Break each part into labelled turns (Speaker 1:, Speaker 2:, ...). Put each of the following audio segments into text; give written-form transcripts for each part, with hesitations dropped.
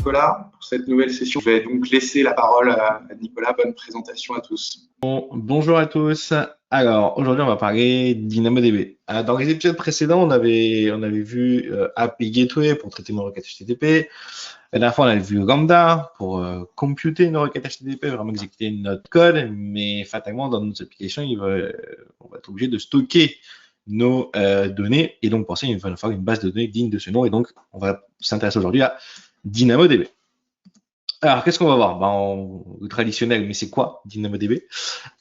Speaker 1: Nicolas pour cette nouvelle session. Je vais donc laisser la parole à Nicolas. Bonne présentation à tous.
Speaker 2: Bonjour à tous. Alors, aujourd'hui, on va parler DynamoDB. Dans les épisodes précédents, on avait vu API Gateway pour traiter nos requêtes HTTP. La dernière fois, on avait vu Lambda pour computer nos requêtes HTTP, vraiment exécuter notre code. Mais fatalement, dans nos applications, on va être obligé de stocker nos données. Et donc, pour ça, il va nous falloir une base de données digne de ce nom. Et donc, on va s'intéresser aujourd'hui à DynamoDB. Alors, qu'est-ce qu'on va voir? Le traditionnel, mais c'est quoi DynamoDB?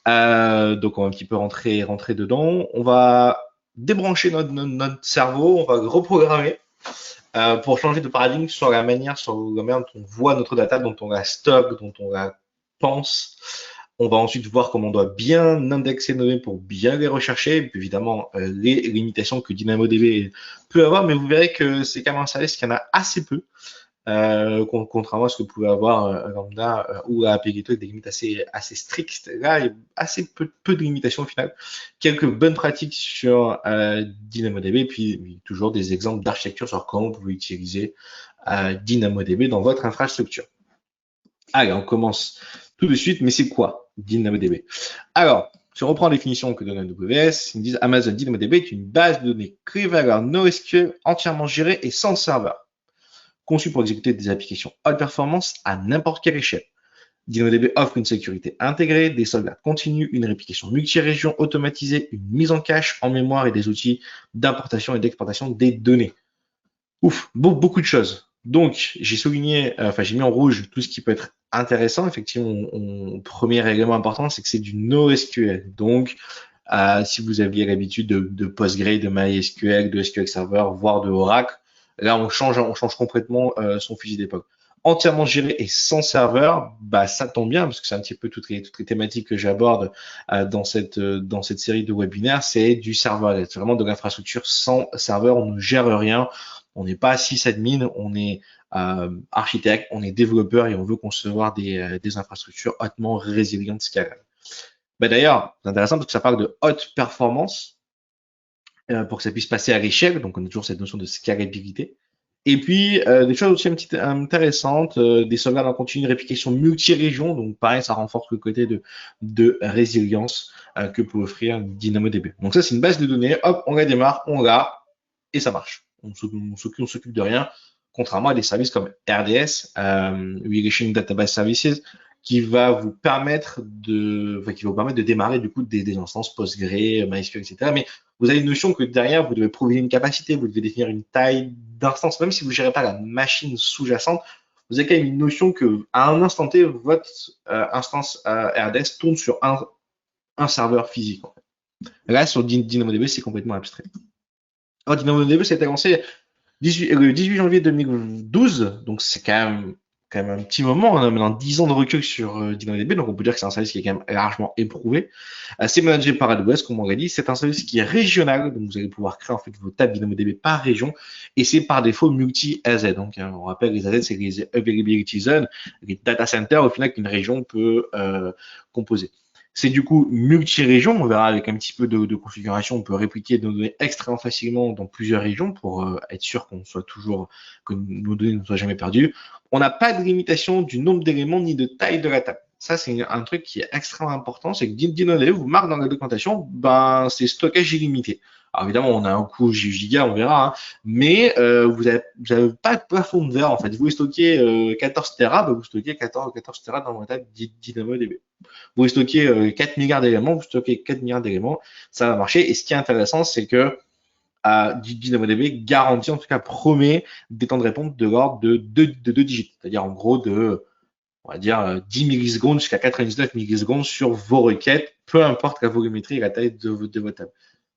Speaker 2: Donc, on va un petit peu rentrer dedans. On va débrancher notre cerveau, on va le reprogrammer pour changer de paradigme sur la manière dont on voit notre data, dont on la stocke, dont on la pense. On va ensuite voir comment on doit bien indexer nos données pour bien les rechercher. Et puis, évidemment, les limitations que DynamoDB peut avoir, mais vous verrez que c'est quand même un service qu'il y en a assez peu. Contrairement à ce que vous pouvez avoir Lambda ou à API Gateway avec des limites assez strictes. Là, il y a assez peu de limitations au final. Quelques bonnes pratiques sur DynamoDB et puis toujours des exemples d'architecture sur comment vous pouvez utiliser DynamoDB dans votre infrastructure. Allez, on commence tout de suite, mais c'est quoi DynamoDB? Alors, si on reprend la définition que donne AWS, ils me disent Amazon DynamoDB est une base de données clé-valeur NoSQL entièrement gérée et sans serveur, conçu pour exécuter des applications haute performance à n'importe quelle échelle. DynamoDB offre une sécurité intégrée, des sauvegardes continues, une réplication multi-région automatisée, une mise en cache en mémoire et des outils d'importation et d'exportation des données. Ouf, beaucoup de choses. Donc, j'ai mis en rouge tout ce qui peut être intéressant. Effectivement, premier élément important, c'est que c'est du NoSQL. Donc, si vous aviez l'habitude de Postgre, de MySQL, de SQL Server, voire de Oracle, là, on change complètement son fusil d'époque. Entièrement géré et sans serveur, ça tombe bien parce que c'est un petit peu toutes les thématiques que j'aborde dans cette série de webinaires, c'est du serveur. C'est vraiment de l'infrastructure sans serveur. On ne gère rien. On n'est pas sysadmin, on est architecte, on est développeur et on veut concevoir des infrastructures hautement résilientes, scalables. D'ailleurs, c'est intéressant parce que ça parle de haute performance pour que ça puisse passer à l'échelle. Donc, on a toujours cette notion de scalabilité. Et puis, des choses aussi un petit intéressantes, des sauvegardes en continu, réplication multi-région. Donc, pareil, ça renforce le côté de résilience que peut offrir DynamoDB. Donc, ça, c'est une base de données. Hop, on la démarre, on l'a, et ça marche. On s'occupe de rien, contrairement à des services comme RDS, Relation Database Services, qui va vous permettre de démarrer du coup des instances Postgre, MySQL, etc. Mais vous avez une notion que derrière, vous devez prouver une capacité, vous devez définir une taille d'instance, même si vous ne gérez pas la machine sous-jacente, vous avez quand même une notion que à un instant T, votre instance RDS tourne sur un serveur physique. En fait. Là, sur DynamoDB, c'est complètement abstrait. Alors, DynamoDB, ça a été lancé le 18 janvier 2012, donc c'est quand même un petit moment. On a maintenant 10 ans de recul sur DynamoDB, donc on peut dire que c'est un service qui est quand même largement éprouvé. C'est managé par AWS, comme on l'a dit. C'est un service qui est régional, donc vous allez pouvoir créer en fait vos tables DynamoDB par région, et c'est par défaut multi-AZ. Donc on rappelle les AZ, c'est les Availability Zones, les data centers au final qu'une région peut composer. C'est du coup multi-région, on verra avec un petit peu de configuration, on peut répliquer nos données extrêmement facilement dans plusieurs régions pour être sûr que nos données ne soient jamais perdues. On n'a pas de limitation du nombre d'éléments ni de taille de la table. Ça, c'est un truc qui est extrêmement important, c'est que DynamoDB vous marque dans la documentation, c'est stockage illimité. Alors évidemment, on a un coût giga, on verra, hein, mais vous n'avez pas de plafond de verre en fait. Vous voulez stocker 14 Tera, vous stockez 14 Tera dans votre table DynamoDB. Vous stockez 4 milliards d'éléments, vous stockez 4 milliards d'éléments, ça va marcher. Et ce qui est intéressant, c'est que DynamoDB garantit, en tout cas promet, des temps de réponse de l'ordre de 2 digits. C'est-à-dire en gros on va dire 10 millisecondes jusqu'à 99 millisecondes sur vos requêtes, peu importe la volumétrie et la taille de votre table.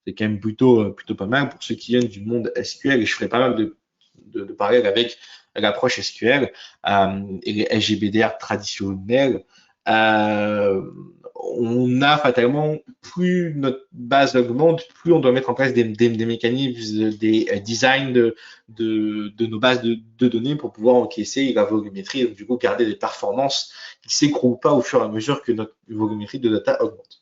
Speaker 2: C'est quand même plutôt pas mal pour ceux qui viennent du monde SQL, et je ferai pas mal de parallèles avec l'approche SQL et les SGBDR traditionnels. On a fatalement, plus notre base augmente, plus on doit mettre en place des mécanismes, des designs de nos bases de données pour pouvoir encaisser la volumétrie et donc, du coup garder des performances qui ne s'écroulent pas au fur et à mesure que notre volumétrie de data augmente.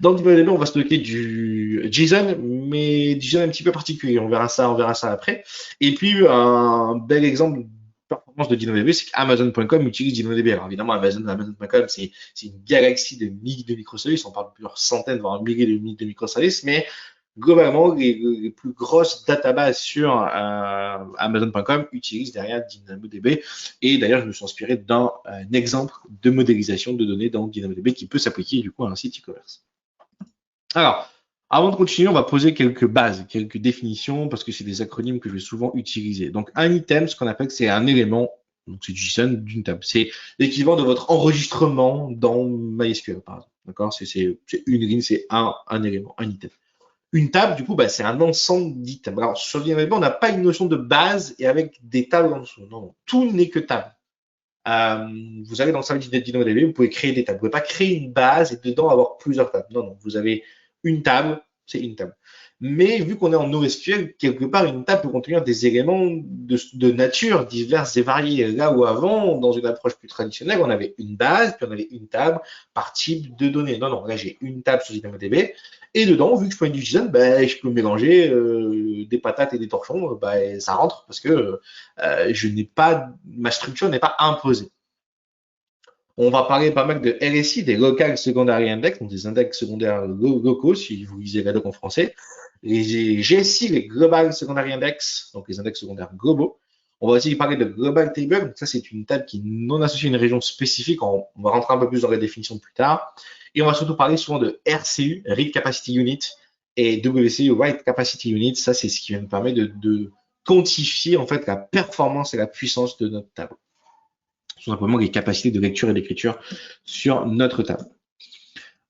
Speaker 2: Dans DynamoDB, on va stocker du JSON, mais du JSON un petit peu particulier. On verra ça après. Et puis, un bel exemple de performance de DynamoDB, c'est qu'Amazon.com utilise DynamoDB. Alors évidemment, Amazon.com, c'est une galaxie de milliers de microservices. On parle de plusieurs centaines, voire milliers de microservices, mais globalement, les plus grosses databases sur Amazon.com utilisent derrière DynamoDB. Et d'ailleurs, je me suis inspiré d'un exemple de modélisation de données dans DynamoDB qui peut s'appliquer du coup à un site e-commerce. Alors, avant de continuer, on va poser quelques bases, quelques définitions, parce que c'est des acronymes que je vais souvent utiliser. Donc, un item, ce qu'on appelle, c'est un élément, donc c'est JSON d'une table. C'est l'équivalent de votre enregistrement dans MySQL, par exemple. D'accord? C'est une ligne, c'est un élément, un item. Une table, du coup, c'est un ensemble d'items. Alors, sur DynamoDB, on n'a pas une notion de base et avec des tables en dessous. Non, non, tout n'est que table. Vous allez dans le service DynamoDB, vous pouvez créer des tables. Vous ne pouvez pas créer une base et dedans avoir plusieurs tables. Non, non, vous avez une table, c'est une table. Mais vu qu'on est en NoSQL, quelque part, une table peut contenir des éléments de nature diverses et variées. Là où avant, dans une approche plus traditionnelle, on avait une base, puis on avait une table par type de données. Non, non, là j'ai une table sur DynamoDB, et dedans, vu que je prends du JSON, je peux mélanger des patates et des torchons, ça rentre parce que ma structure n'est pas imposée. On va parler pas mal de LSI, des Local Secondary Index, donc des index secondaires locaux, si vous lisez la doc en français. Les GSI, les Global Secondary Index, donc les index secondaires globaux. On va aussi parler de Global Table, donc ça c'est une table qui est non associée à une région spécifique. On va rentrer un peu plus dans la définition plus tard. Et on va surtout parler souvent de RCU, Read Capacity Unit, et WCU, Write Capacity Unit. Ça c'est ce qui nous permet de quantifier en fait la performance et la puissance de notre table. Tout simplement les capacités de lecture et d'écriture sur notre table.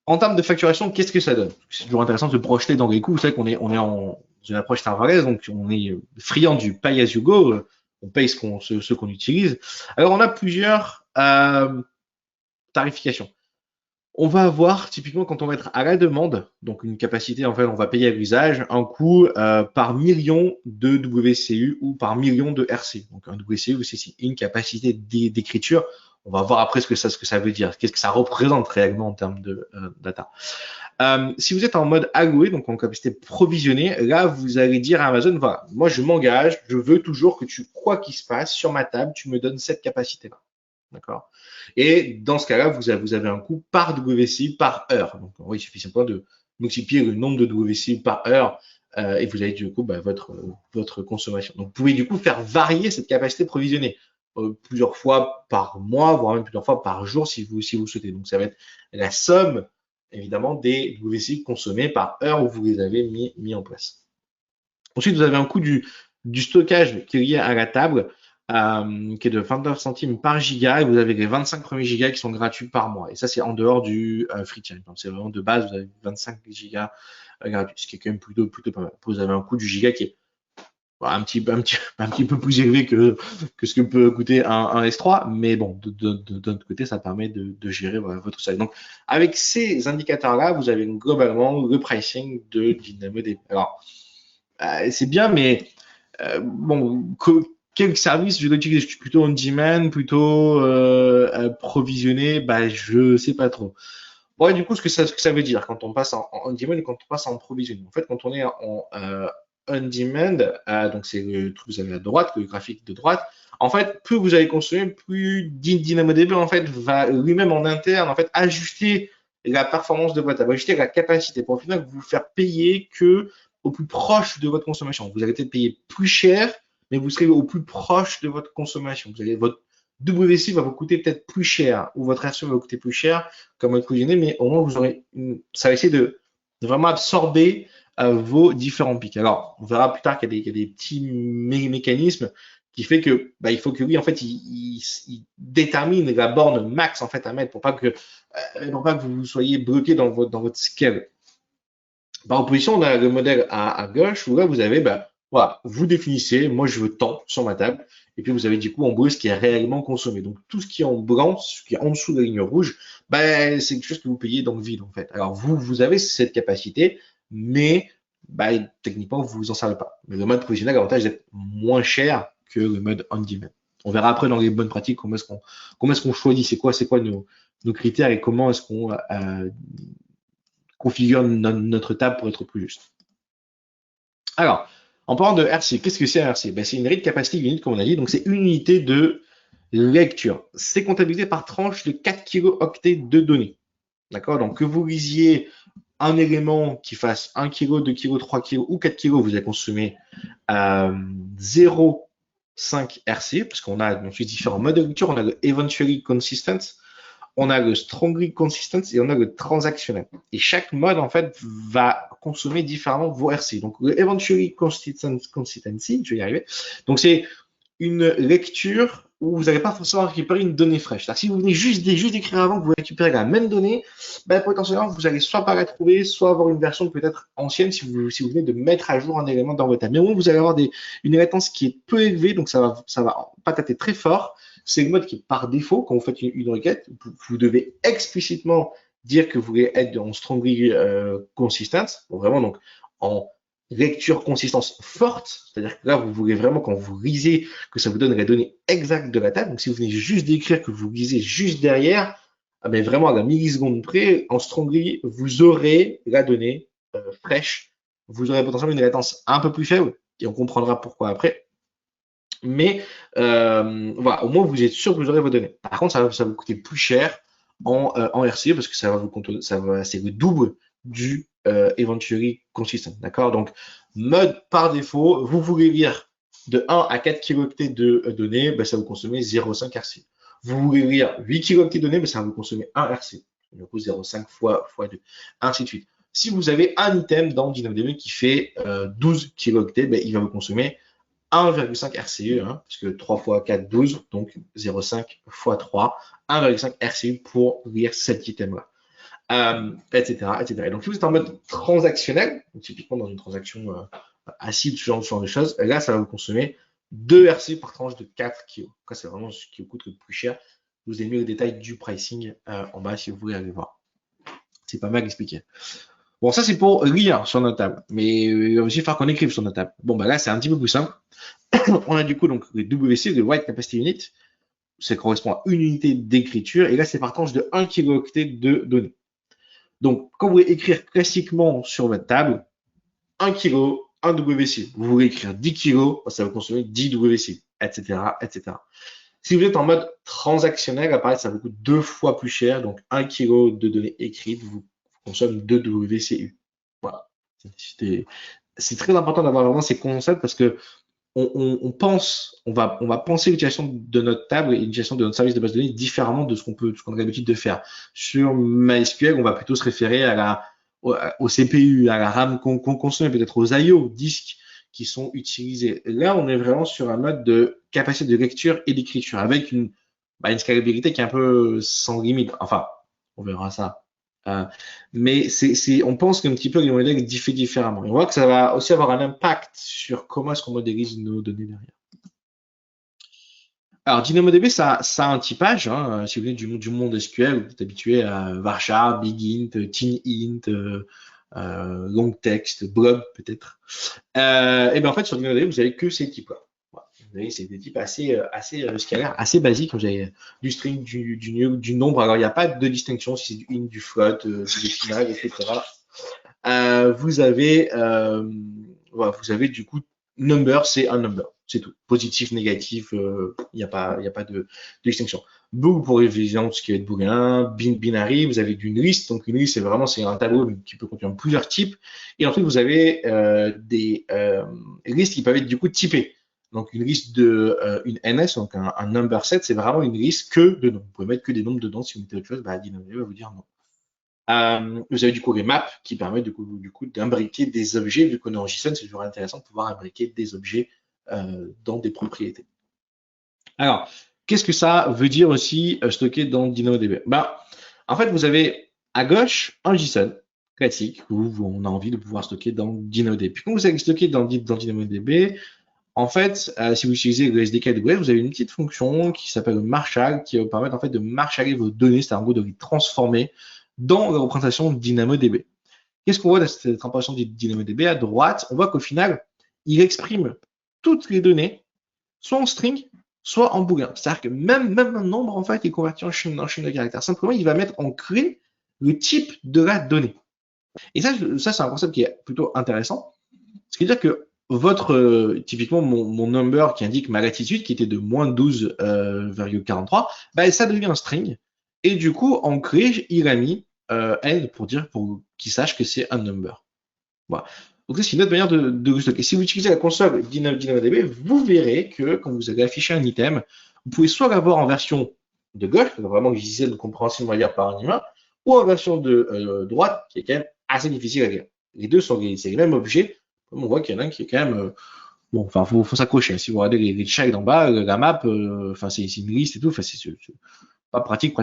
Speaker 2: En termes de facturation, qu'est-ce que ça donne? C'est toujours intéressant de se projeter dans les coûts. Vous savez qu'on est en une approche serverless, donc on est friand du pay as you go, on paye ce qu'on utilise. Alors on a plusieurs tarifications. On va avoir, typiquement, quand on va être à la demande, donc une capacité, en fait, on va payer à l'usage, un coût par million de WCU ou par million de RC. Donc, un WCU, c'est une capacité d'écriture. On va voir après ce que ça veut dire, qu'est-ce que ça représente réellement en termes de data. Si vous êtes en mode alloué, donc en capacité provisionnée, là, vous allez dire à Amazon, voilà, moi, je m'engage, je veux toujours que quoi qu'il se passe sur ma table, tu me donnes cette capacité-là. D'accord. Et dans ce cas-là, vous avez un coût par WCI par heure. Donc, oui, il suffit simplement de multiplier le nombre de WCI par heure et vous avez du coup votre consommation. Donc, vous pouvez du coup faire varier cette capacité provisionnée plusieurs fois par mois, voire même plusieurs fois par jour si vous souhaitez. Donc, ça va être la somme, évidemment, des WCI consommés par heure où vous les avez mis en place. Ensuite, vous avez un coût du stockage qui est lié à la table. Qui est de 29 centimes par giga et vous avez les 25 premiers gigas qui sont gratuits par mois. Et ça, c'est en dehors du free tier. Donc, c'est vraiment de base, vous avez 25 gigas gratuits, ce qui est quand même plutôt pas mal. Vous avez un coût du giga qui est un petit peu plus élevé que ce que peut coûter un S3, mais bon, de notre côté, ça permet de gérer votre salaire. Donc, avec ces indicateurs-là, vous avez globalement le pricing de DynamoDB. Alors, c'est bien, mais bon, quel service je dois utiliser? Je suis plutôt on demand, plutôt provisionné, je sais pas trop. Bon, et du coup, ce que ça veut dire quand on passe en on demand et quand on passe en provisionné. En fait, quand on est en on demand, donc c'est le truc que vous avez à droite, le graphique de droite. En fait, plus vous allez consommer, plus DynamoDB en fait va lui-même en interne en fait ajuster la performance de votre table, ajuster la capacité pour au final vous faire payer que au plus proche de votre consommation. Vous allez peut-être payer plus cher, mais vous serez au plus proche de votre consommation. Votre WC va vous coûter peut-être plus cher, ou votre RC va vous coûter plus cher, comme votre cuisinier, mais au moins vous aurez, ça va essayer de vraiment absorber vos différents pics. Alors, on verra plus tard qu'il y a des petits mécanismes qui fait que il faut que lui en fait il détermine la borne max en fait à mettre pour pas que vous soyez bloqué dans votre scale. Par opposition, on a le modèle à gauche où là vous avez voilà, vous définissez, moi je veux tant sur ma table, et puis vous avez du coup en bleu ce qui est réellement consommé. Donc tout ce qui est en blanc, ce qui est en dessous de la ligne rouge, c'est quelque chose que vous payez dans le vide en fait. Alors vous avez cette capacité, mais techniquement vous vous en servez pas. Mais le mode professionnel a l'avantage d'être moins cher que le mode on-demand. On verra après dans les bonnes pratiques comment est-ce qu'on choisit, c'est quoi nos critères et comment est-ce qu'on configure notre table pour être plus juste. Alors, en parlant de RC, qu'est-ce que c'est un RC? C'est une Read Capacity Unit, comme on a dit. Donc, c'est une unité de lecture. C'est comptabilisé par tranche de 4 kilooctets de données. D'accord? Donc, que vous lisiez un élément qui fasse 1 kg, 2 kg, 3 kg ou 4 kg, vous allez consommer 0,5 RC, parce qu'on a ensuite différents modes de lecture. On a le eventually consistent, on a le strongly consistent et on a le transactionnel. Et chaque mode, en fait, va consommer différemment vos RC. Donc, le eventually consistency, je vais y arriver. Donc, c'est une lecture où vous n'allez pas forcément récupérer une donnée fraîche. Si vous venez juste d'écrire avant que vous récupérez la même donnée, ben, potentiellement, vous allez soit pas la trouver, soit avoir une version peut-être ancienne si vous venez de mettre à jour un élément dans votre table. Mais au moins, vous allez avoir une latence qui est peu élevée, donc ça va patater très fort. C'est le mode qui est par défaut, quand vous faites une requête, vous devez explicitement dire que vous voulez être en strongly consistent, bon, vraiment donc en lecture consistance forte, c'est-à-dire que là, vous voulez vraiment, quand vous lisez, que ça vous donne la donnée exacte de la table. Donc, si vous venez juste d'écrire que vous lisez juste derrière, mais vraiment à la milliseconde près, en strongly, vous aurez la donnée fraîche. Vous aurez potentiellement une latence un peu plus faible, et on comprendra pourquoi après. Mais voilà, au moins, vous êtes sûr que vous aurez vos données. Par contre, ça va vous coûter plus cher en RC, parce que c'est le double du eventually consistent. D'accord? Donc, mode par défaut, vous voulez lire de 1 à 4 kilooctets de données, ben, ça vous consomme 0,5 RC. Vous voulez lire 8 kilooctets de données, ben, ça va vous consommer 1 RC. Du coup, 0,5 fois 2, ainsi de suite. Si vous avez un item dans DynamoDB qui fait 12 kilooctets, ben, il va vous consommer 1,5 RCU, hein, parce que 3 fois 4, 12, donc 0,5 fois 3, 1,5 RCU pour lire cet item-là. Etc., etc. Et donc, si vous êtes en mode transactionnel, donc typiquement dans une transaction acide, ce genre de choses, là, ça va vous consommer 2 RC par tranche de 4 kg. Donc, c'est vraiment ce qui vous coûte le plus cher. Je vous ai mis le détail du pricing en bas si vous voulez aller voir. C'est pas mal expliqué. Bon, ça, c'est pour lire sur notre table, mais il va aussi falloir qu'on écrive sur notre table. Bon, bah là, c'est un petit peu plus simple. On a du coup donc le WC, le Write Capacity Unit. Ça correspond à une unité d'écriture. Et là, c'est par tranche de 1 kilooctet de données. Donc, quand vous voulez écrire classiquement sur votre table, 1 kg, 1 WC. Vous voulez écrire 10 kg, ça va consommer 10 WC, etc., etc. Si vous êtes en mode transactionnel, apparaît, ça vous coûte 2 fois plus cher. Donc, 1 kg de données écrites vous consomme 2 WCU. Voilà. C'est très important d'avoir vraiment ces concepts parce que on va penser l'utilisation de notre table et l'utilisation de notre service de base de données différemment de ce qu'on a l'habitude de faire. Sur MySQL, on va plutôt se référer au CPU, à la RAM qu'on consomme, peut-être aux IO, disques qui sont utilisés. Là, on est vraiment sur un mode de capacité de lecture et d'écriture avec une scalabilité qui est un peu sans limite. Enfin, on verra ça. Mais on pense qu'un petit peu les modèles diffèrent différemment. Et on voit que ça va aussi avoir un impact sur comment est-ce qu'on modélise nos données derrière. Alors, DynamoDB, ça a un typage. Hein, si vous venez du monde SQL, vous êtes habitué à varchar, bigint, teenint, long text, blob peut-être. Et bien en fait, sur DynamoDB, vous n'avez que ces types-là. C'est des types assez scalaires, assez basiques. Vous avez du string, du nombre. Alors, il n'y a pas de distinction si c'est du int, du float, du décimal, etc. Vous avez du coup number, c'est un number, c'est tout. Positif, négatif, il n'y a pas de distinction. Bool pour exemple ce qui est booléen, binary, vous avez une liste. Donc une liste, c'est un tableau qui peut contenir plusieurs types. Et ensuite vous avez des listes qui peuvent être du coup typées. Donc une liste une NS, donc un number set, c'est vraiment une liste que de nombres. Vous pouvez mettre que des nombres dedans. Si vous mettez autre chose, DynamoDB va vous dire non. Vous avez du coup les maps qui permettent du coup d'imbriquer des objets. Vu qu'on est en JSON, c'est toujours intéressant de pouvoir imbriquer des objets dans des propriétés. Alors, qu'est-ce que ça veut dire aussi stocker dans DynamoDB? En fait, vous avez à gauche un JSON classique où on a envie de pouvoir stocker dans DynamoDB. Puis quand vous allez stocker dans DynamoDB, en fait, si vous utilisez le SDK de Web, vous avez une petite fonction qui s'appelle Marshal qui va vous permettre en fait de marshaller vos données, c'est-à-dire en gros de les transformer dans la représentation de DynamoDB. Qu'est-ce qu'on voit dans cette représentation de DynamoDB? À droite, on voit qu'au final, il exprime toutes les données, soit en string, soit en booléen. C'est-à-dire que même un nombre, en fait, est converti en chaîne de caractères. Simplement, il va mettre en clé le type de la donnée. Et ça c'est un concept qui est plutôt intéressant. Ce qui veut dire que typiquement, mon number qui indique ma latitude, qui était de moins 12,43, bah, ça devient un string. Et du coup, en crée, il a mis N pour qu'il sache que c'est un number. Voilà. Donc, c'est une autre manière de stocker. Si vous utilisez la console DynamoDB, vous verrez que quand vous allez afficher un item, vous pouvez soit l'avoir en version de gauche, donc vraiment difficile de compréhension, on va dire, par un humain, ou en version de droite, qui est quand même assez difficile à lire. Les deux sont c'est les mêmes objets. On voit qu'il y en a un qui est quand même. Bon, enfin, faut s'accrocher. Si vous regardez les checks d'en bas, la map, enfin, c'est une liste et tout. Enfin, c'est pas pratique.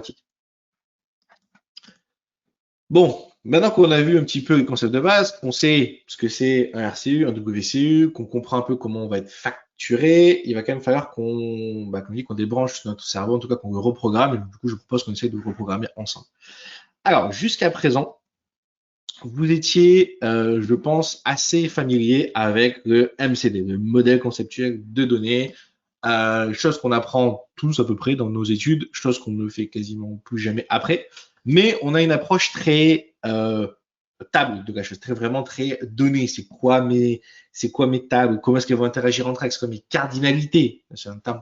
Speaker 2: Bon, maintenant qu'on a vu un petit peu le concept de base, qu'on sait ce que c'est un RCU, un WCU, qu'on comprend un peu comment on va être facturé, il va quand même falloir qu'on débranche notre cerveau, en tout cas qu'on le reprogramme. Et du coup, je propose qu'on essaye de le reprogrammer ensemble. Alors, jusqu'à présent, vous étiez, je pense, assez familier avec le MCD, le modèle conceptuel de données, chose qu'on apprend tous à peu près dans nos études, chose qu'on ne fait quasiment plus jamais après. Mais on a une approche très table de la chose, vraiment très donnée. C'est quoi mes tables, comment est-ce qu'elles vont interagir entre elles, c'est quoi mes cardinalités. C'est un terme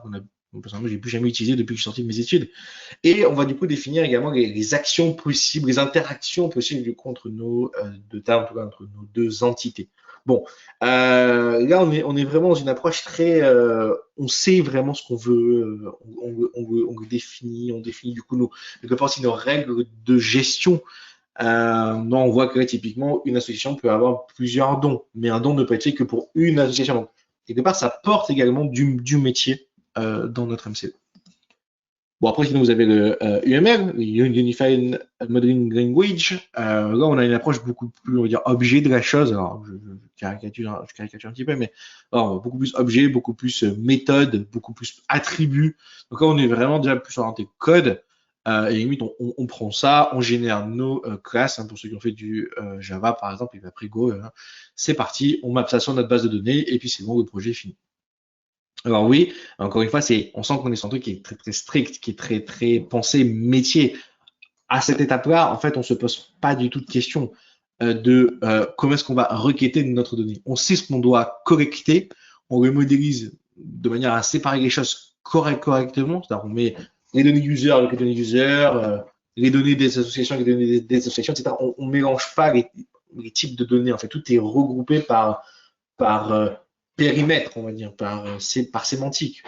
Speaker 2: personnellement, j'ai plus jamais utilisé depuis que je suis sorti de mes études. Et on va du coup définir également les actions possibles, les interactions possibles du coup entre nos deux termes, en tout cas entre nos deux entités. Bon, là on est vraiment dans une approche très, on sait vraiment ce qu'on veut, on définit du coup quelque part aussi nos règles de gestion. Non, on voit que là, typiquement une association peut avoir plusieurs dons, mais un don ne peut être fait que pour une association. Donc, quelque part, ça porte également du métier dans notre MCE. Bon, après, sinon, vous avez le UML, Unified Modeling Language. Là, on a une approche beaucoup plus, on va dire, objet de la chose. Alors, je caricature un petit peu, mais alors, beaucoup plus objet, beaucoup plus méthode, beaucoup plus attribut. Donc là, on est vraiment déjà plus orienté code. Et limite, on prend ça, on génère nos classes. Hein, pour ceux qui ont fait du Java, par exemple, et après Go, c'est parti, on map ça sur notre base de données, et puis c'est bon, le projet est fini. Alors oui, encore une fois, on sent qu'on est sur un truc qui est très très strict, qui est très très pensé métier. À cette étape-là, en fait, on se pose pas du tout de questions de comment est-ce qu'on va requêter notre donnée. On sait ce qu'on doit correcter, on le modélise de manière à séparer les choses correctement, c'est-à-dire on met les données user avec les données user, les données des associations avec les données des associations, etc. On mélange pas les types de données. En fait, tout est regroupé par périmètre, on va dire, par sémantique.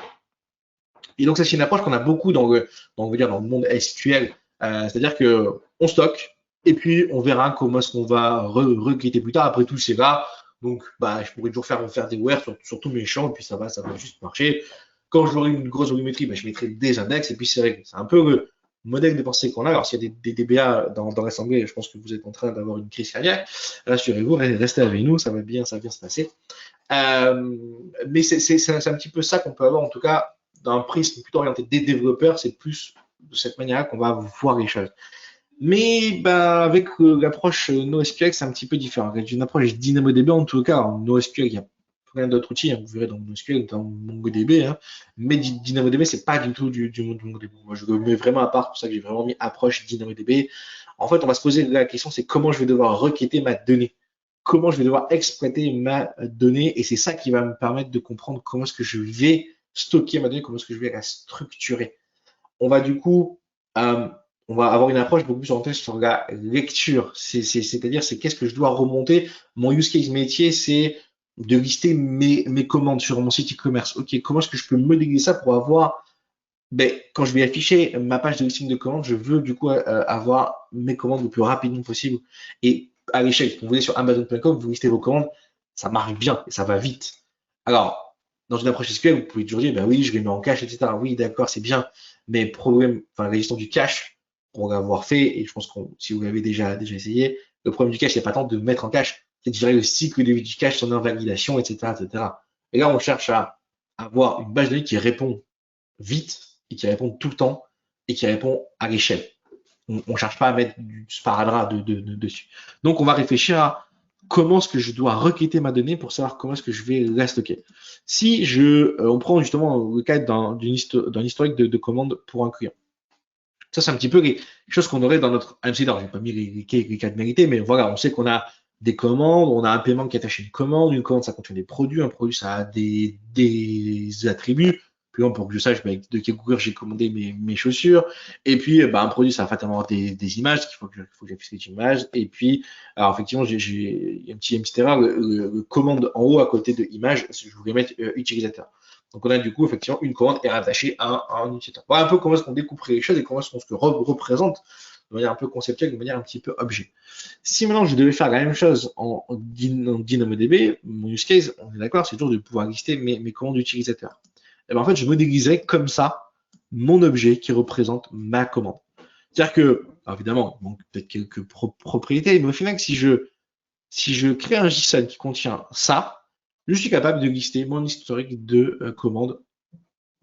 Speaker 2: Et donc, ça, c'est une approche qu'on a beaucoup on va dire, dans le monde SQL. C'est-à-dire qu'on stocke et puis on verra comment est-ce qu'on va requêter plus tard. Après tout, c'est là. Donc, je pourrais toujours faire des where sur tous mes champs et puis ça va juste marcher. Quand j'aurai une grosse volumétrie, je mettrai des index et puis c'est réglé. C'est un peu le modèle de pensée qu'on a. Alors, s'il y a des DBA dans l'assemblée, je pense que vous êtes en train d'avoir une crise cardiaque. Rassurez-vous, restez avec nous, ça va bien se passer. Mais c'est un petit peu ça qu'on peut avoir, en tout cas, d'un prisme plutôt orienté des développeurs, c'est plus de cette manière-là qu'on va voir les choses. Mais avec l'approche NoSQL, c'est un petit peu différent. Avec une approche DynamoDB, en tout cas, en NoSQL, il y a plein d'autres outils, hein, vous verrez dans NoSQL, dans MongoDB, hein, mais DynamoDB, c'est pas du tout du monde MongoDB. Moi, je le mets vraiment à part, c'est pour ça que j'ai vraiment mis approche DynamoDB. En fait, on va se poser la question, c'est comment je vais devoir requêter ma donnée, comment je vais devoir exploiter ma donnée, et c'est ça qui va me permettre de comprendre comment est-ce que je vais stocker ma donnée, comment est-ce que je vais la structurer. On va du coup, on va avoir une approche beaucoup plus orientée sur la lecture. C'est-à-dire, c'est qu'est-ce que je dois remonter. Mon use case métier, c'est de lister mes commandes sur mon site e-commerce. Ok, comment est-ce que je peux modéliser ça pour avoir, quand je vais afficher ma page de listing de commandes, je veux du coup avoir mes commandes le plus rapidement possible. Et à l'échelle, vous voyez sur Amazon.com, vous listez vos commandes, ça marche bien et ça va vite. Alors, dans une approche SQL, vous pouvez toujours dire, oui, je les mets en cache, etc. Oui, d'accord, c'est bien. Mais problème, la gestion du cache, pour l'avoir fait, et je pense que si vous l'avez déjà essayé, le problème du cache, c'est pas tant de mettre en cache, c'est de gérer le cycle de vie du cache, son invalidation, etc., etc. Et là, on cherche à avoir une base de données qui répond vite et qui répond tout le temps et qui répond à l'échelle. On ne cherche pas à mettre du sparadrap dessus. Donc, on va réfléchir à comment est-ce que je dois requêter ma donnée pour savoir comment est-ce que je vais la stocker. Si on prend justement le cas d'un historique de commandes pour un client. Ça, c'est un petit peu les choses qu'on aurait dans notre MCDR. Je n'ai pas mis les cas de mérité, mais voilà, on sait qu'on a des commandes, on a un paiement qui est attaché à une commande ça contient des produits, un produit ça a des attributs, puis pour que je sache de quelle couleur j'ai commandé mes chaussures, et puis un produit ça va fatalement avoir des images, il faut que j'affiche les images, et puis alors effectivement il y a une petite erreur, le commande en haut à côté de image, je voulais mettre utilisateur. Donc on a du coup effectivement une commande est rattachée à un utilisateur. Voilà un peu comment est-ce qu'on découperait les choses et comment est-ce qu'on se représente de manière un peu conceptuelle, de manière un petit peu objet. Si maintenant je devais faire la même chose en DynamoDB, mon use case, on est d'accord, c'est toujours de pouvoir lister mes commandes utilisateurs. Et ben en fait, je modéliserais comme ça mon objet qui représente ma commande. C'est-à-dire que, évidemment, il manque peut-être quelques propriétés, mais au final, si je crée un JSON qui contient ça, je suis capable de lister mon historique de commandes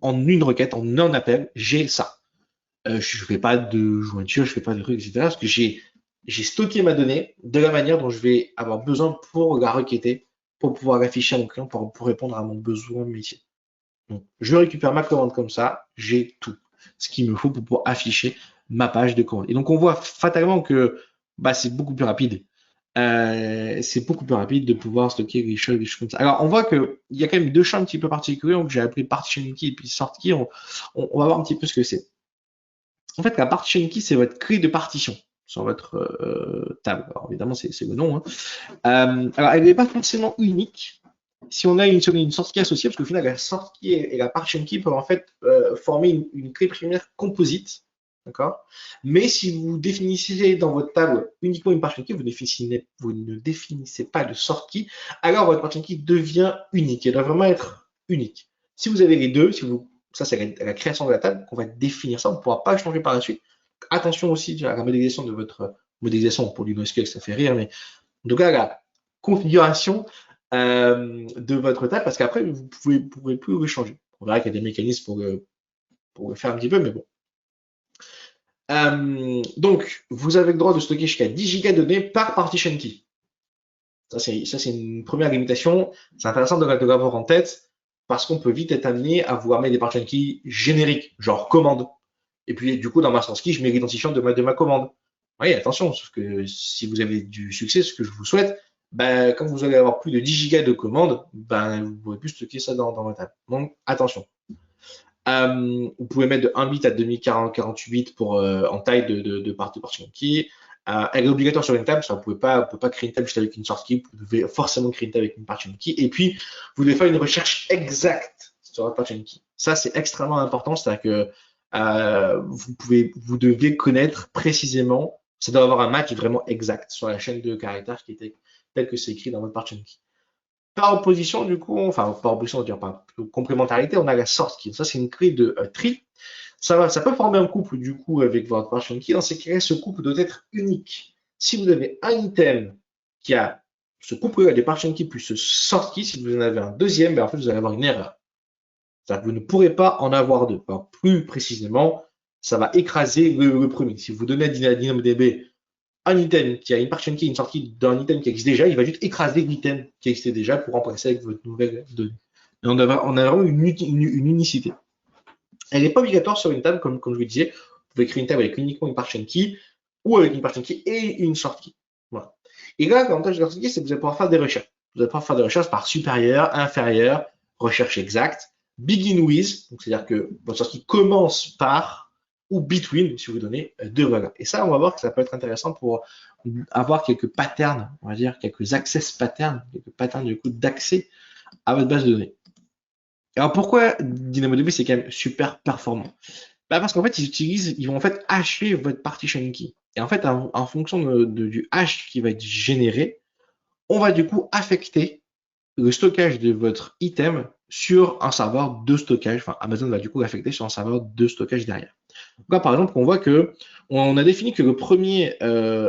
Speaker 2: en une requête, en un appel, j'ai ça. Je fais pas de jointure, je fais pas de trucs, etc. Parce que j'ai stocké ma donnée de la manière dont je vais avoir besoin pour la requêter, pour pouvoir l'afficher à mon client, pour répondre à mon besoin métier. Donc, je récupère ma commande comme ça, j'ai tout ce qu'il me faut pour pouvoir afficher ma page de commande. Et donc, on voit fatalement que c'est beaucoup plus rapide. C'est beaucoup plus rapide de pouvoir stocker des choses comme ça. Alors, on voit qu'il y a quand même deux champs un petit peu particuliers, donc j'ai appelé partition key et puis sort key. On va voir un petit peu ce que c'est. En fait, la partition key, c'est votre clé de partition sur votre table. Alors, évidemment, c'est le nom. Hein. Alors, elle n'est pas forcément unique si on a une sort key associée, parce qu'au final, la sort key et la partition key peuvent en fait former une clé primaire composite. D'accord. Mais si vous définissez dans votre table uniquement une partition key, vous ne définissez pas de sort key, alors votre partition key devient unique. Elle doit vraiment être unique. Si vous avez les deux, ça c'est la création de la table, qu'on va définir ça, on ne pourra pas changer par la suite. Attention aussi à la modélisation de votre modélisation pour du NoSQL, ça fait rire, mais en tout cas la configuration de votre table, parce qu'après vous ne pourrez plus le changer. On verra qu'il y a des mécanismes pour le faire un petit peu, mais bon. Donc, vous avez le droit de stocker jusqu'à 10 gigas de données par partition key. Ça, c'est une première limitation. C'est intéressant de l'avoir en tête parce qu'on peut vite être amené à vouloir mettre des partition keys génériques, genre commande. Et puis, du coup, dans ma source key, je mets l'identifiant de ma commande. Oui, attention, sauf que si vous avez du succès, ce que je vous souhaite, quand vous allez avoir plus de 10 gigas de commandes, vous ne pourrez plus stocker ça dans votre table. Donc, attention. Vous pouvez mettre de 1 bit à 2048 bits en taille de partition key. Elle est obligatoire sur une table, ça, vous ne pouvez pas créer une table juste avec une source key, vous devez forcément créer une table avec une partition key. Et puis, vous devez faire une recherche exacte sur votre partition key. Ça, c'est extrêmement important, c'est-à-dire que vous devez connaître précisément, ça doit avoir un match vraiment exact sur la chaîne de caractères qui était tel que c'est écrit dans votre partition key. Par opposition, du coup, enfin, par opposition, par complémentarité, on a la sort key. Ça, c'est une clé de tri. Ça peut former un couple, du coup, avec votre partition key. Dans ces cas-là, ce couple doit être unique. Si vous avez un item qui a ce couple-là des partition key plus ce sort key, si vous en avez un deuxième, en fait, vous allez avoir une erreur. C'est-à-dire que vous ne pourrez pas en avoir deux. Alors, plus précisément, ça va écraser le premier. Si vous donnez à DynamoDB un item qui a une partition key, une sortie d'un item qui existe déjà, il va juste écraser l'item qui existait déjà pour remplacer avec votre nouvelle donnée. Et on a vraiment une unicité. Elle n'est pas obligatoire sur une table, comme je vous disais. Vous pouvez créer une table avec uniquement une partition key ou avec une partition key et une sort key. Voilà. Et là, l'avantage de la sort key, c'est que vous allez pouvoir faire des recherches. Vous allez pouvoir faire des recherches par supérieur, inférieur, recherche exacte, begin with, c'est-à-dire que votre sort key commence par ou between, si vous donnez deux valeurs. Et ça, on va voir que ça peut être intéressant pour avoir quelques patterns, on va dire, quelques access patterns, quelques patterns du coup d'accès à votre base de données. Alors pourquoi DynamoDB c'est quand même super performant? Parce qu'en fait ils vont en fait hasher votre partition key. Et en fait en fonction du hash qui va être généré, on va du coup affecter le stockage de votre item sur un serveur de stockage. Enfin, Amazon va du coup l'affecter sur un serveur de stockage derrière. Donc là, par exemple, on voit que on a défini que le premier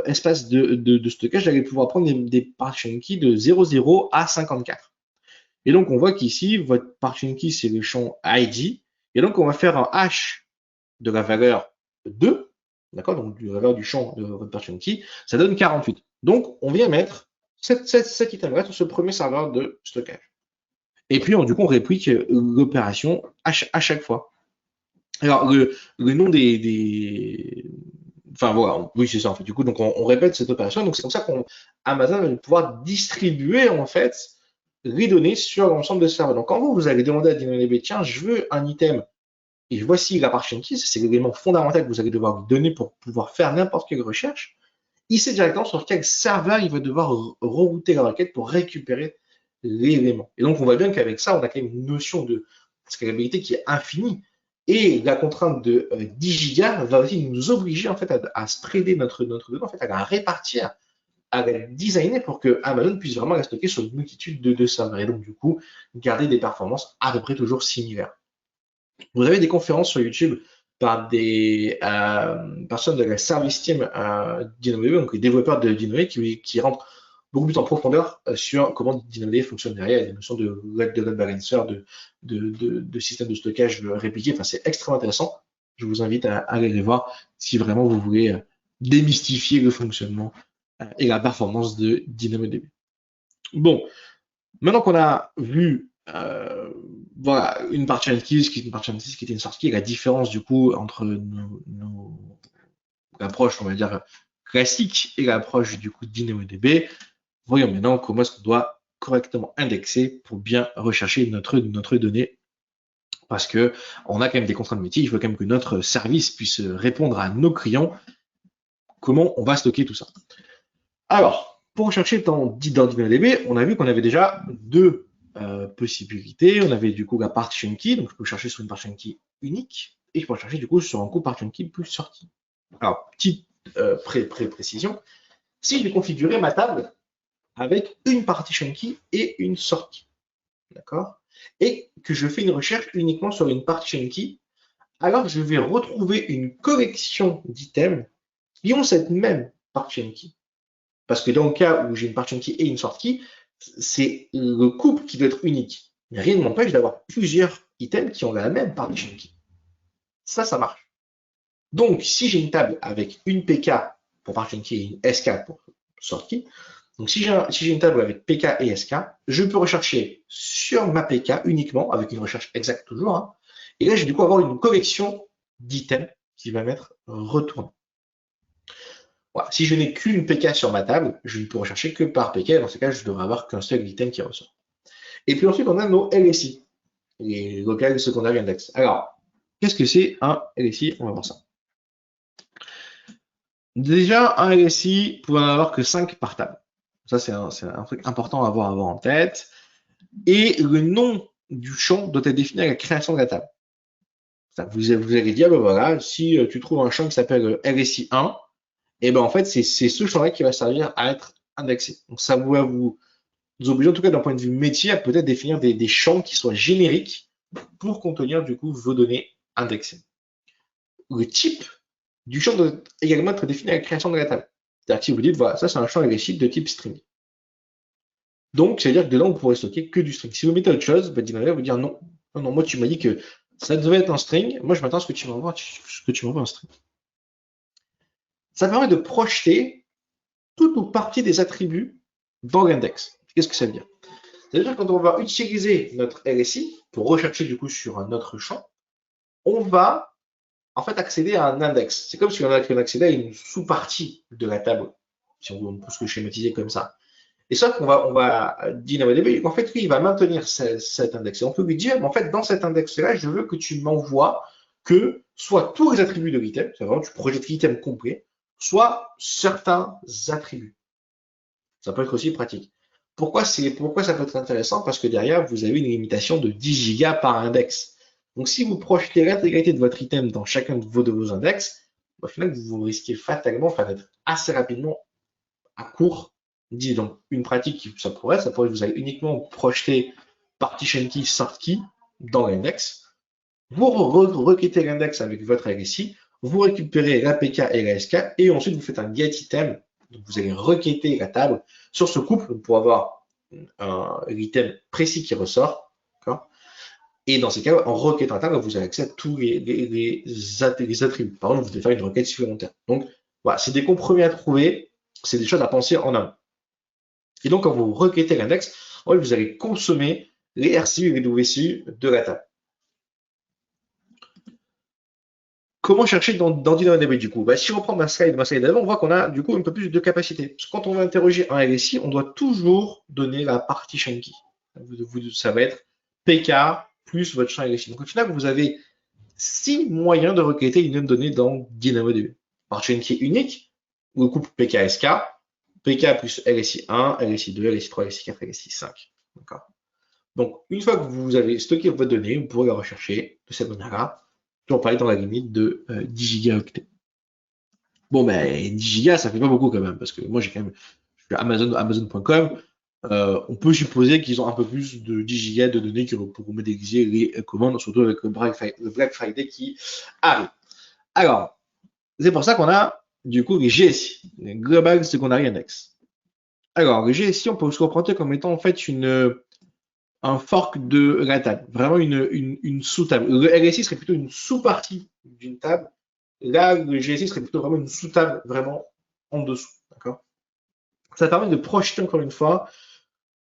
Speaker 2: espace de stockage allait pouvoir prendre des partition keys de 00 à 54. Et donc, on voit qu'ici, votre partition key, c'est le champ ID. Et donc, on va faire un hash de la valeur 2, d'accord, donc de la valeur du champ de votre partition key, ça donne 48. Donc, on vient mettre cet item-là sur ce premier serveur de stockage. Et puis, du coup, on réplique l'opération à chaque fois. Alors, le nom des enfin voilà, oui, c'est ça en fait. Du coup, donc on répète cette opération. Donc c'est comme ça qu'Amazon va pouvoir distribuer en fait les données sur l'ensemble de serveurs. Donc quand vous allez demander à DynamoDB, tiens, je veux un item et voici la partition key, c'est l'élément fondamental que vous allez devoir lui donner pour pouvoir faire n'importe quelle recherche. Il sait directement sur quel serveur il va devoir rerouter la requête pour récupérer l'élément. Et donc on voit bien qu'avec ça, on a quand même une notion de scalabilité qui est infinie. Et la contrainte de 10 gigas va aussi nous obliger en fait à spreader notre donnée, en fait, à la répartir, à la designer pour que Amazon puisse vraiment la stocker sur une multitude de serveurs. Et donc du coup, garder des performances à peu près toujours similaires. Vous avez des conférences sur YouTube par des personnes de la service team DynamoDB, donc les développeurs de DynamoDB qui rentrent beaucoup plus en profondeur sur comment DynamoDB fonctionne derrière, des notions de load balancer, de système de stockage répliqué. Enfin, c'est extrêmement intéressant. Je vous invite à aller les voir si vraiment vous voulez démystifier le fonctionnement et la performance de DynamoDB. Bon, maintenant qu'on a vu voilà, une partition keys qui est une partition keys qui était une sortie, et la différence du coup entre l'approche, on va dire, classique et l'approche du coup DynamoDB, voyons maintenant comment est-ce qu'on doit correctement indexer pour bien rechercher notre donnée. Parce que on a quand même des contraintes métiers, il faut quand même que notre service puisse répondre à nos clients comment on va stocker tout ça. Alors, pour rechercher dans DynamoDB, on a vu qu'on avait déjà deux possibilités. On avait du coup la partition key, donc je peux chercher sur une partition key unique, et je peux chercher du coup sur un coup partition key plus sortie. Alors, petite précision, si j'ai configuré ma table avec une partition key et une sortie, d'accord, et que je fais une recherche uniquement sur une partition key, alors je vais retrouver une collection d'items qui ont cette même partition key. Parce que dans le cas où j'ai une partition key et une sortie, c'est le couple qui doit être unique. Mais rien ne m'empêche d'avoir plusieurs items qui ont la même partition key. Ça marche. Donc, si j'ai une table avec une PK pour partition key et une SK pour sortie, donc si j'ai une table avec PK et SK, je peux rechercher sur ma PK uniquement, avec une recherche exacte toujours, hein, et là, je vais du coup avoir une collection d'items qui va m'être retournée. Voilà. Si je n'ai qu'une PK sur ma table, je ne peux rechercher que par PK. Dans ce cas, je devrais avoir qu'un seul item qui ressort. Et puis ensuite, on a nos LSI, les local secondary index. Alors, qu'est-ce que c'est un LSI? On va voir ça. Déjà, un LSI, vous pouvez en avoir que 5 par table. Ça, c'est un truc important à avoir en tête. Et le nom du champ doit être défini à la création de la table. Ça, vous allez dire, ben voilà, si tu trouves un champ qui s'appelle LSI1, et ben en fait, c'est ce champ-là qui va servir à être indexé. Donc ça va vous obliger, en tout cas d'un point de vue métier, à peut-être définir des champs qui soient génériques pour contenir du coup vos données indexées. Le type du champ doit également être défini à la création de la table. C'est-à-dire que si vous dites, voilà, ça c'est un champ LSI de type string. Donc, c'est-à-dire que dedans, vous pourrez stocker que du string. Si vous mettez autre chose, votre DynamoDB va vous dire non. Non, moi tu m'as dit que ça devait être un string. Moi, je m'attends à ce que tu m'envoies un string. Ça permet de projeter toute ou partie des attributs dans l'index. Qu'est-ce que ça veut dire? C'est-à-dire que quand on va utiliser notre LSI pour rechercher du coup sur un autre champ, on va en fait accéder à un index. C'est comme si on accédait à une sous-partie de la table, si on peut se schématiser comme ça. Et ça qu'on va DynamoDB, en fait, lui, il va maintenir cet index. Et on peut lui dire, en fait, dans cet index-là, je veux que tu m'envoies que soit tous les attributs de l'item, c'est vraiment tu projettes l'item complet, soit certains attributs. Ça peut être aussi pratique. Pourquoi ça peut être intéressant? Parce que derrière, vous avez une limitation de 10 gigas par index. Donc, si vous projetez l'intégralité de votre item dans chacun de vos index, au final, vous risquez fatalement d'être assez rapidement à court. Donc, une pratique, ça pourrait vous allez uniquement projeter partition key, sort key dans l'index. Vous requêtez l'index avec votre LSI, vous récupérez l'APK et la SK, et ensuite vous faites un get item. Donc, vous allez requêter la table sur ce couple pour avoir un item précis qui ressort. Et dans ces cas, en requêtant la table, vous avez accès à tous les attributs. Par exemple, vous devez faire une requête supplémentaire. Donc, voilà, c'est des compromis à trouver, c'est des choses à penser en amont. Et donc, quand vous requêtez l'index, en fait, vous allez consommer les RCU et les WCU de la table. comment chercher dans DynamoDB du coup? Si on reprend ma slide d'avant, on voit qu'on a du coup un peu plus de capacité. Parce que quand on va interroger un LSI, on doit toujours donner la partie key. Ça va être PK plus votre champ LSI. Donc au final, vous avez 6 moyens de requêter une même donnée dans DynamoDB. Partition key unique, ou le couple PK-SK, PK plus LSI1, LSI2, LSI3, LSI4, LSI5. D'accord. Donc, une fois que vous avez stocké votre donnée, vous pourrez la rechercher de cette manière-là, toujours pareil dans la limite de 10 gigaoctets. Bon, ben, 10 gigas, ça fait pas beaucoup quand même, parce que moi, j'ai quand même, je suis Amazon.com, on peut supposer qu'ils ont un peu plus de 10 gigas de données pour modéliser les commandes, surtout avec le Black Friday qui arrive. Alors, c'est pour ça qu'on a, du coup, les GSI, les Global Secondary Index. Alors, les GSI, on peut se représenter comme étant, en fait, un fork de la table, vraiment une sous-table. Le LSI serait plutôt une sous-partie d'une table. Là, le GSI serait plutôt vraiment une sous-table, vraiment en dessous. D'accord. Ça permet de projeter encore une fois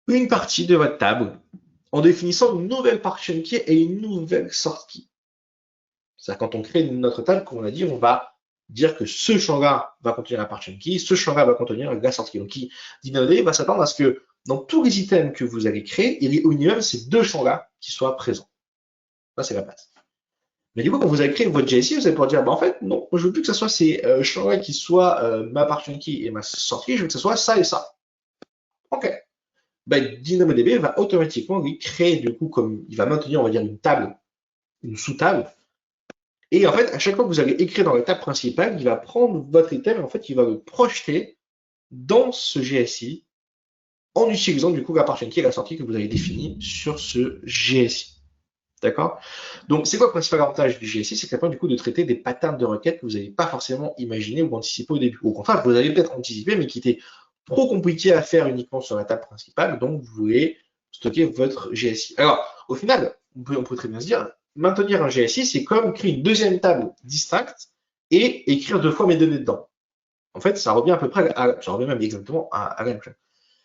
Speaker 2: une partie de votre table en définissant une nouvelle partition key et une nouvelle sort key. C'est-à-dire quand on crée notre table, comme on a dit, on va dire que ce champ-là va contenir la partition key, ce champ-là va contenir la sort key. Donc, DynamoDB va s'attendre à ce que dans tous les items que vous allez créer, il y ait au minimum ces deux champs-là qui soient présents. Ça, c'est la base. Mais du coup, quand vous allez créer votre JSI, vous allez pouvoir dire, bah, en fait, non, je veux plus que ce soit ces champs-là qui soient ma partition key et ma sortie, je veux que ce soit ça et ça. OK. Ben, DynamoDB va automatiquement lui créer, du coup, comme il va maintenir, on va dire, une table, une sous-table. Et en fait, à chaque fois que vous allez écrire dans la table principale, il va prendre votre item et en fait, il va le projeter dans ce GSI en utilisant du coup la partition key et la sortie que vous avez définie sur ce GSI. D'accord. Donc, c'est quoi le principal avantage du GSI? C'est qu'il permet du coup de traiter des patterns de requêtes que vous n'avez pas forcément imaginé ou anticipé au début. Au contraire, vous avez peut-être anticipé, mais qui étaient trop compliqués à faire uniquement sur la table principale, donc vous voulez stocker votre GSI. Alors, au final, on peut très bien se dire, maintenir un GSI, c'est comme créer une deuxième table distincte et écrire deux fois mes données dedans. En fait, ça revient à peu près ça revient même exactement à la même chose.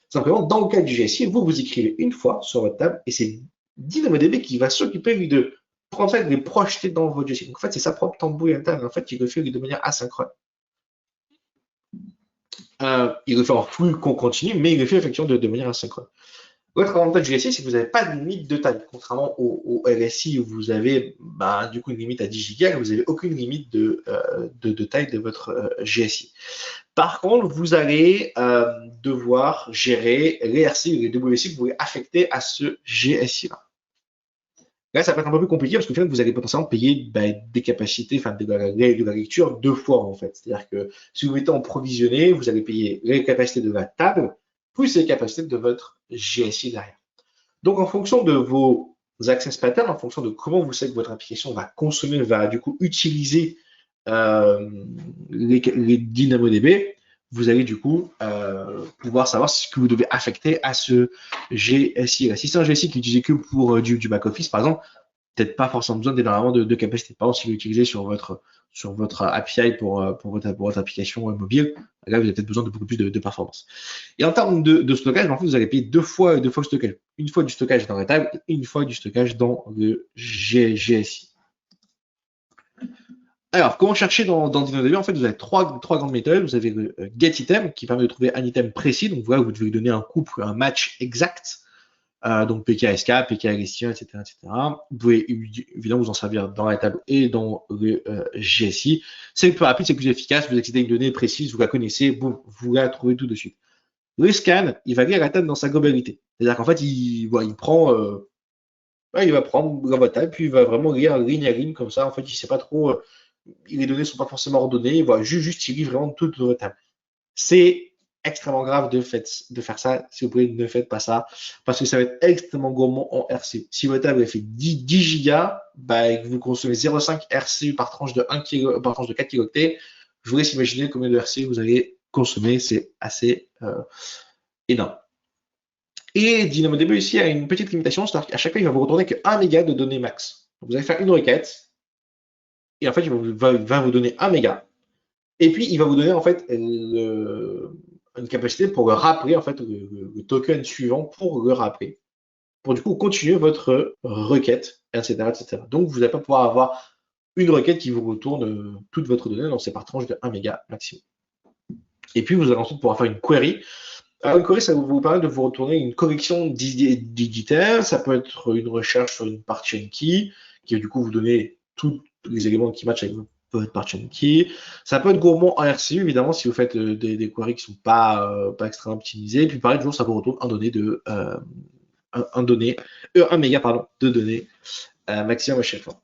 Speaker 2: Simplement, dans le cas du GSI, vous écrivez une fois sur votre table et c'est DynamoDB qui va s'occuper lui de prendre ça et de les projeter dans votre GSI. Donc en fait, c'est sa propre tambouille interne en fait qui le fait de manière asynchrone. Il le fait en flux continu, mais il le fait effectivement de manière asynchrone. L'autre avantage du GSI, c'est que vous n'avez pas de limite de taille. Contrairement au LSI où vous avez du coup une limite à 10 Go, vous n'avez aucune limite de taille de votre GSI. Par contre, vous allez devoir gérer les RC et les WC que vous voulez affecter à ce GSI-là. Là, ça peut être un peu plus compliqué parce que vous allez potentiellement payer des capacités, enfin de la lecture deux fois en fait. C'est-à-dire que si vous mettez en provisionné, vous allez payer les capacités de la table plus les capacités de votre GSI derrière. Donc, en fonction de vos access patterns, en fonction de comment vous savez que votre application va consommer, va du coup utiliser les DynamoDB, vous allez du coup pouvoir savoir ce que vous devez affecter à ce GSI. Si c'est un GSI qui est utilisé que pour du back-office, par exemple, peut-être pas forcément besoin d'énormément de capacité. Par exemple, si vous l'utilisez sur votre API pour votre application mobile, là, vous avez peut-être besoin de beaucoup plus de performance. Et en termes de stockage, en fait, vous allez payer deux fois le stockage. Une fois du stockage dans la table et une fois du stockage dans le GSI. Alors, comment chercher dans DynamoDB? En fait, vous avez trois grandes méthodes. Vous avez le getItem qui permet de trouver un item précis. Donc, voilà, vous devez donner un couple, un match exact. Donc, PKSK, PKLSI1, etc., etc. Vous pouvez évidemment vous en servir dans la table et dans le GSI. C'est plus rapide, c'est plus efficace. Vous accédez à une donnée précise, vous la connaissez, boum, vous la trouvez tout de suite. Le scan, il va lire la table dans sa globalité. C'est-à-dire qu'en fait, il va prendre votre table, puis il va vraiment lire ligne à ligne comme ça. En fait, il ne sait pas trop. Les données ne sont pas forcément ordonnées. Juste, il lit vraiment toute votre table. C'est extrêmement grave de faire ça. S'il vous plaît, ne faites pas ça. Parce que ça va être extrêmement gourmand en RC. Si votre table fait 10 gigas, et que vous consommez 0,5 RC par tranche de 4 kilooctets, je vous laisse imaginer combien de RC vous allez consommer. C'est assez énorme. Et DynamoDB ici a une petite limitation, c'est-à-dire qu'à chaque fois, il va vous retourner que 1 méga de données max. Donc, vous allez faire une requête, et en fait, il va vous donner 1 méga. Et puis, il va vous donner en fait une capacité pour le rappeler, en fait, le token suivant pour le rappeler, pour du coup continuer votre requête, etc., etc. Donc, vous n'allez pas pouvoir avoir une requête qui vous retourne toute votre donnée, donc c'est par tranche de 1 méga maximum. Et puis, vous allez ensuite pouvoir faire une query. Alors, une query, ça va vous permettre de vous retourner une correction digitale. Ça peut être une recherche sur une partition key, qui va du coup vous donner tous les éléments qui matchent avec votre partition key. Ça peut être gourmand en RCU, évidemment, si vous faites des queries qui sont pas extrêmement optimisées. Et puis, pareil, toujours, ça vous retourne un méga de données maximum à chaque fois.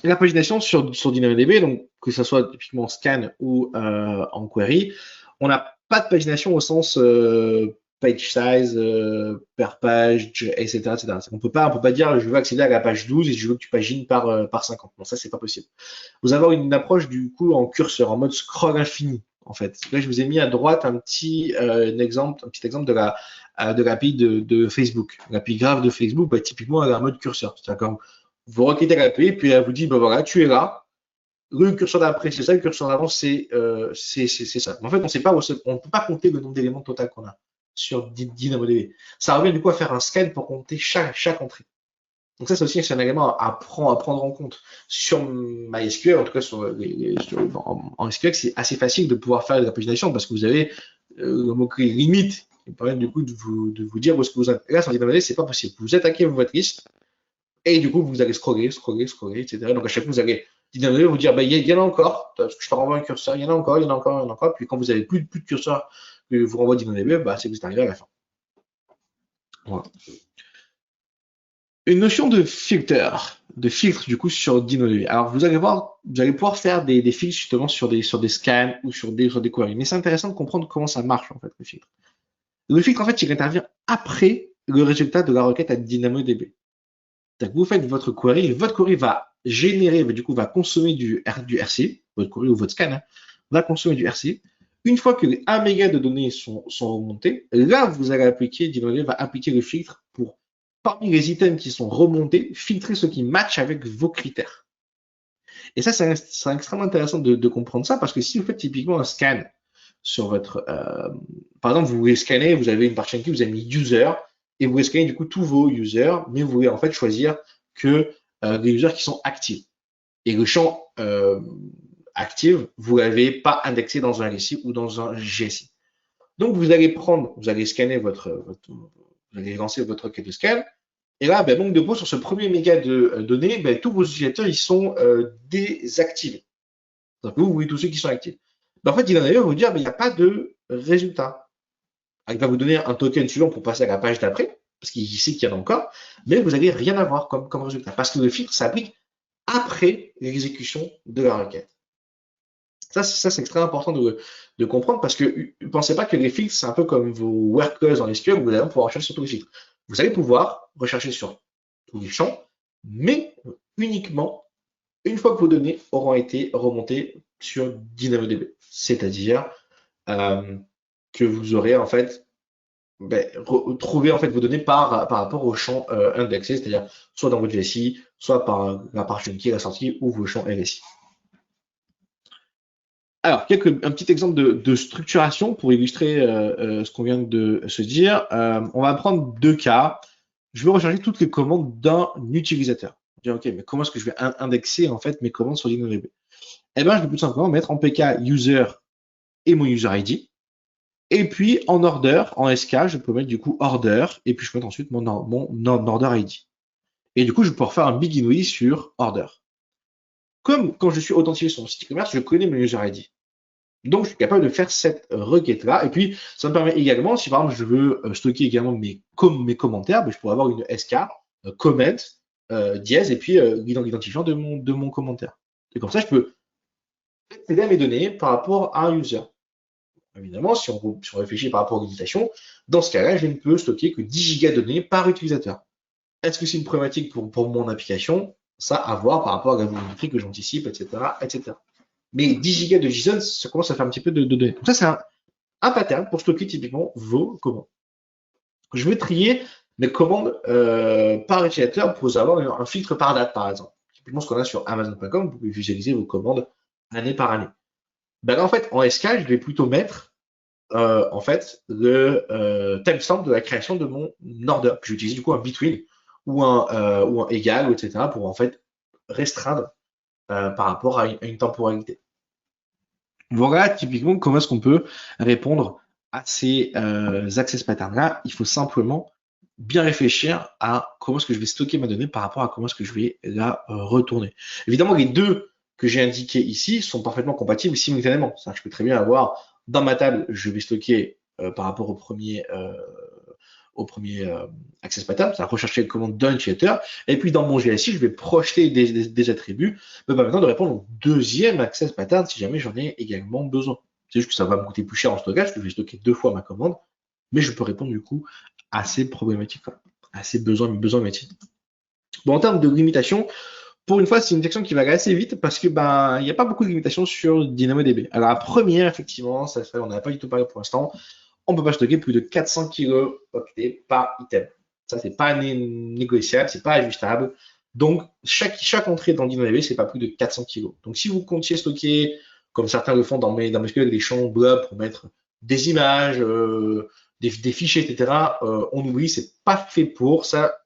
Speaker 2: La pagination sur DynamoDB, donc que ce soit typiquement scan ou en query, on n'a pas de pagination au sens page size, per page, etc., etc. On peut pas dire je veux accéder à la page 12 et je veux que tu pagines par 50. Non, ça c'est pas possible. Vous avez une approche du coup en curseur, en mode scroll infini en fait. Là je vous ai mis à droite un petit exemple de l'API de Facebook. L'API graph de Facebook, bah, typiquement elle a un mode curseur. C'est-à-dire comme vous requêtez l'API, puis elle vous dit bah voilà, tu es là. Le curseur d'après, c'est ça, le curseur d'avant, c'est ça. Mais en fait, on ne peut pas compter le nombre d'éléments total qu'on a sur DynamoDB. Ça revient du coup à faire un scan pour compter chaque entrée. Donc ça, c'est aussi un élément à prendre en compte. Sur MySQL, en tout cas en SQL, c'est assez facile de pouvoir faire de la pagination parce que vous avez le mot-clé limite qui permet du coup de vous dire où est-ce que vous êtes. Là, sur DynamoDB, c'est pas possible. Vous attaquez votre liste et du coup, vous allez scroller, etc. Donc à chaque fois, vous allez DynamoDB vous dire, bah, il y en a encore, parce que je te renvoie un curseur, il y en a encore. Puis quand vous avez plus de curseur que vous renvoie DynamoDB, bah, c'est que vous êtes arrivé à la fin. Voilà. Une notion de filtre du coup sur DynamoDB. Alors vous allez pouvoir faire des filtres justement sur des scans ou sur des queries. Mais c'est intéressant de comprendre comment ça marche en fait le filtre. Le filtre en fait il intervient après le résultat de la requête à DynamoDB. Vous faites votre query va générer, va consommer du RC, votre query ou votre scan va consommer du RC. Une fois que les 1 méga de données sont remontés, là vous allez DynamoDB va appliquer le filtre pour parmi les items qui sont remontés, filtrer ceux qui matchent avec vos critères. Et ça, c'est extrêmement intéressant de comprendre ça parce que si vous faites typiquement un scan sur votre, par exemple, vous voulez scanner, vous avez une partition key, vous avez mis user et vous voulez scanner du coup tous vos users, mais vous voulez en fait choisir que les users qui sont actifs. Et le champ actif, vous l'avez pas indexé dans un RSI ou dans un GSI. Donc vous allez scanner vous allez lancer votre requête de scan. Et là, manque de peau sur ce premier méga de données, tous vos utilisateurs ils sont désactivés. Donc vous voyez tous ceux qui sont actifs. En fait, il va d'ailleurs vous dire, il n'y a pas de résultat. Il va vous donner un token suivant pour passer à la page d'après, parce qu'il sait qu'il y en a encore, mais vous n'allez rien avoir comme résultat, parce que le filtre s'applique après l'exécution de la requête. Ça c'est extrêmement important de comprendre, parce que ne pensez pas que les filtres, c'est un peu comme vos workers dans SQL, où vous allez pouvoir rechercher sur tous les filtres. Vous allez pouvoir rechercher sur tous les champs, mais uniquement une fois que vos données auront été remontées sur DynamoDB. C'est-à-dire que vous aurez en fait trouvé en fait vos données par rapport aux champs indexés, c'est-à-dire soit dans votre GSI, soit par la partition key, la sortie ou vos champs LSI. Alors, un petit exemple de structuration pour illustrer ce qu'on vient de se dire. On va prendre deux cas. Je veux recharger toutes les commandes d'un utilisateur. Dire, ok, mais comment est-ce que je vais indexer en fait mes commandes sur DynamoDB? Eh bien, je vais tout simplement mettre en PK user et mon user ID. Et puis en order, en SK, je peux mettre du coup order et puis je peux mettre ensuite mon order ID. Et du coup, je vais pouvoir faire un begin with sur order. Comme quand je suis authentifié sur mon site e-commerce, je connais mon user ID. Donc, je suis capable de faire cette requête-là. Et puis, ça me permet également, si par exemple, je veux stocker également mes commentaires, je pourrais avoir une SK, comment, dièse, et puis l'identifiant de mon commentaire. Et comme ça, je peux accéder à mes données par rapport à un user. Évidemment, si on réfléchit par rapport à l'utilisation, dans ce cas-là, je ne peux stocker que 10 gigas de données par utilisateur. Est-ce que c'est une problématique pour mon application? Ça, à voir par rapport à la volumétrie que j'anticipe, etc., etc. Mais 10 gigas de JSON, ça commence à faire un petit peu de données. Donc ça, c'est un pattern pour stocker typiquement vos commandes. Je vais trier mes commandes par utilisateur pour avoir un filtre par date, par exemple. Typiquement, ce qu'on a sur Amazon.com, vous pouvez visualiser vos commandes année par année. Là, en fait, en SK, je vais plutôt mettre en fait le timestamp de la création de mon order. Je vais utiliser du coup un between ou un égal, etc. pour en fait restreindre par rapport à une temporalité. Voilà typiquement comment est-ce qu'on peut répondre à ces access patterns-là. Il faut simplement bien réfléchir à comment est-ce que je vais stocker ma donnée par rapport à comment est-ce que je vais la retourner. Évidemment, les deux que j'ai indiqués ici sont parfaitement compatibles simultanément. Je peux très bien avoir dans ma table, je vais stocker par rapport au premier access pattern, c'est-à-dire rechercher le commande d'un utilisateur, et puis dans mon GSI, je vais projeter des attributs me permettant de répondre au deuxième access pattern si jamais j'en ai également besoin. C'est juste que ça va me coûter plus cher en stockage, parce que je vais stocker 2 fois ma commande, mais je peux répondre du coup à ces problématiques, à ces besoins métiers. Bon, en termes de limitation, pour une fois, c'est une section qui va aller assez vite parce que il n'y a pas beaucoup de limitations sur DynamoDB. Alors la première, effectivement, on n'a pas du tout parlé pour l'instant, on ne peut pas stocker plus de 400 kilooctets par item. Ça, c'est pas négociable, c'est pas ajustable. Donc, chaque entrée dans DynamoDB, c'est pas plus de 400 kg. Donc, si vous comptiez stocker, comme certains le font dans mes SQL, des champs blob pour mettre des images, des fichiers, etc., on oublie, c'est pas fait pour. Ça,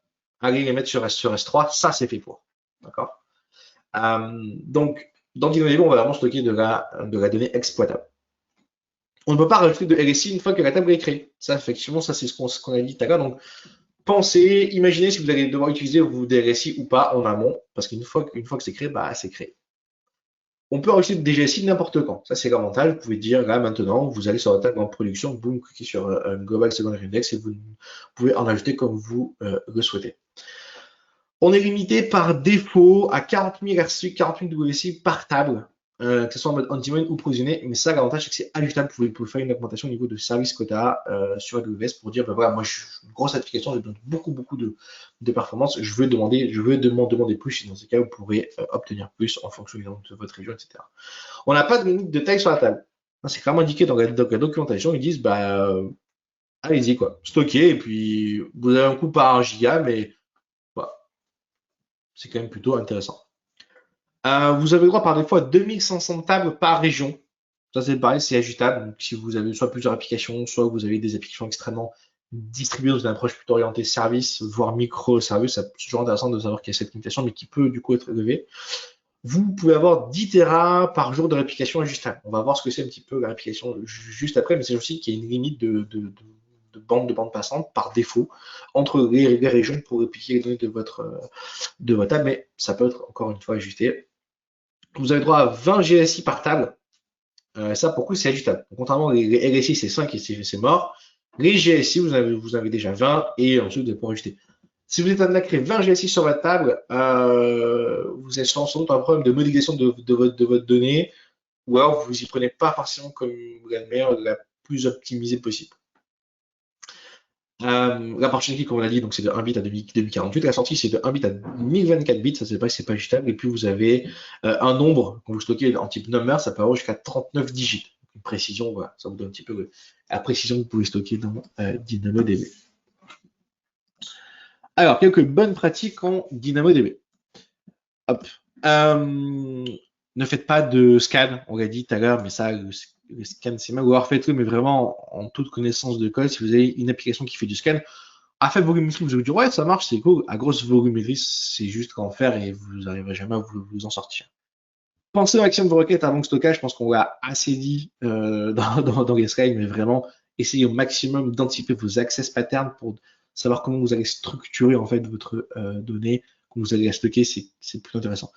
Speaker 2: allez les mettre sur S3, ça, c'est fait pour. D'accord. Donc, dans DynamoDB, on va vraiment stocker de la donnée exploitable. On ne peut pas rajouter de RSI une fois que la table est créée. Ça, effectivement, ça c'est ce qu'on a dit tout à l'heure. Donc, pensez, imaginez si vous allez devoir utiliser vos DRSI ou pas en amont, parce qu'une fois que c'est créé, c'est créé. On peut rajouter des DGSI n'importe quand. Ça, c'est l'avantage. Vous pouvez dire, là, maintenant, vous allez sur la table en production, vous cliquez sur un Global Secondary Index et vous pouvez en ajouter comme vous le souhaitez. On est limité par défaut à 40 000 RC, 40 000 WC par table. Que ce soit en mode on-demand ou provisionné, mais ça, l'avantage, c'est que c'est ajustable. Vous pouvez faire une augmentation au niveau de service quota sur AWS pour dire, voilà, moi, je suis une grosse application, j'ai besoin de beaucoup de performance, je veux demander plus, et dans ce cas, vous pourrez obtenir plus en fonction de votre région, etc. On n'a pas de limite de taille sur la table. C'est clairement indiqué dans la documentation, ils disent, allez-y, quoi, stockez, et puis vous avez un coût par 1 giga, mais voilà, c'est quand même plutôt intéressant. Vous avez le droit par défaut à 2500 tables par région. Ça, c'est pareil, c'est ajustable. Donc, si vous avez soit plusieurs applications, soit vous avez des applications extrêmement distribuées dans une approche plutôt orientée service, voire microservice, c'est toujours intéressant de savoir qu'il y a cette limitation, mais qui peut du coup être élevée. Vous pouvez avoir 10 Tera par jour de réplication ajustable. On va voir ce que c'est un petit peu la réplication juste après, mais c'est aussi qu'il y a une limite de bande passante par défaut entre les régions pour répliquer les données de votre table, mais ça peut être encore une fois ajusté. Vous avez droit à 20 GSI par table. Ça, pour le coup, c'est ajustable. Contrairement les LSI, c'est 5 et c'est mort. Les GSI, vous avez déjà 20 et ensuite vous allez pouvoir ajuster. Si vous êtes amené à créer 20 GSI sur votre table, vous êtes sans doute un problème de modélisation de votre donnée, ou alors vous y prenez pas forcément comme la meilleure, la plus optimisée possible. La partition key, comme on l'a dit, donc c'est de 1 bit à 2048. La sortie, c'est de 1 bit à 1024 bits. Ça, c'est pas ajustable. Et puis, vous avez un nombre, quand vous stockez en type number, ça peut avoir jusqu'à 39 digits. Une précision, voilà, ça vous donne un petit peu la précision que vous pouvez stocker dans DynamoDB. Alors, quelques bonnes pratiques en DynamoDB. Hop. Ne faites pas de scan, on l'a dit tout à l'heure, mais ça, le scan, c'est mal. Ou alors faites-le, mais vraiment en toute connaissance de code. Si vous avez une application qui fait du scan, à faible volumétrie, vous allez vous dire, ouais, ça marche, c'est cool. À grosse volumétrie, c'est juste qu'en faire et vous n'arriverez jamais à vous en sortir. Pensez au maximum de vos requêtes avant le stockage. Je pense qu'on l'a assez dit dans les slides, mais vraiment, essayez au maximum d'anticiper vos access patterns pour savoir comment vous allez structurer en fait votre donnée, comment vous allez la stocker, c'est plus intéressant.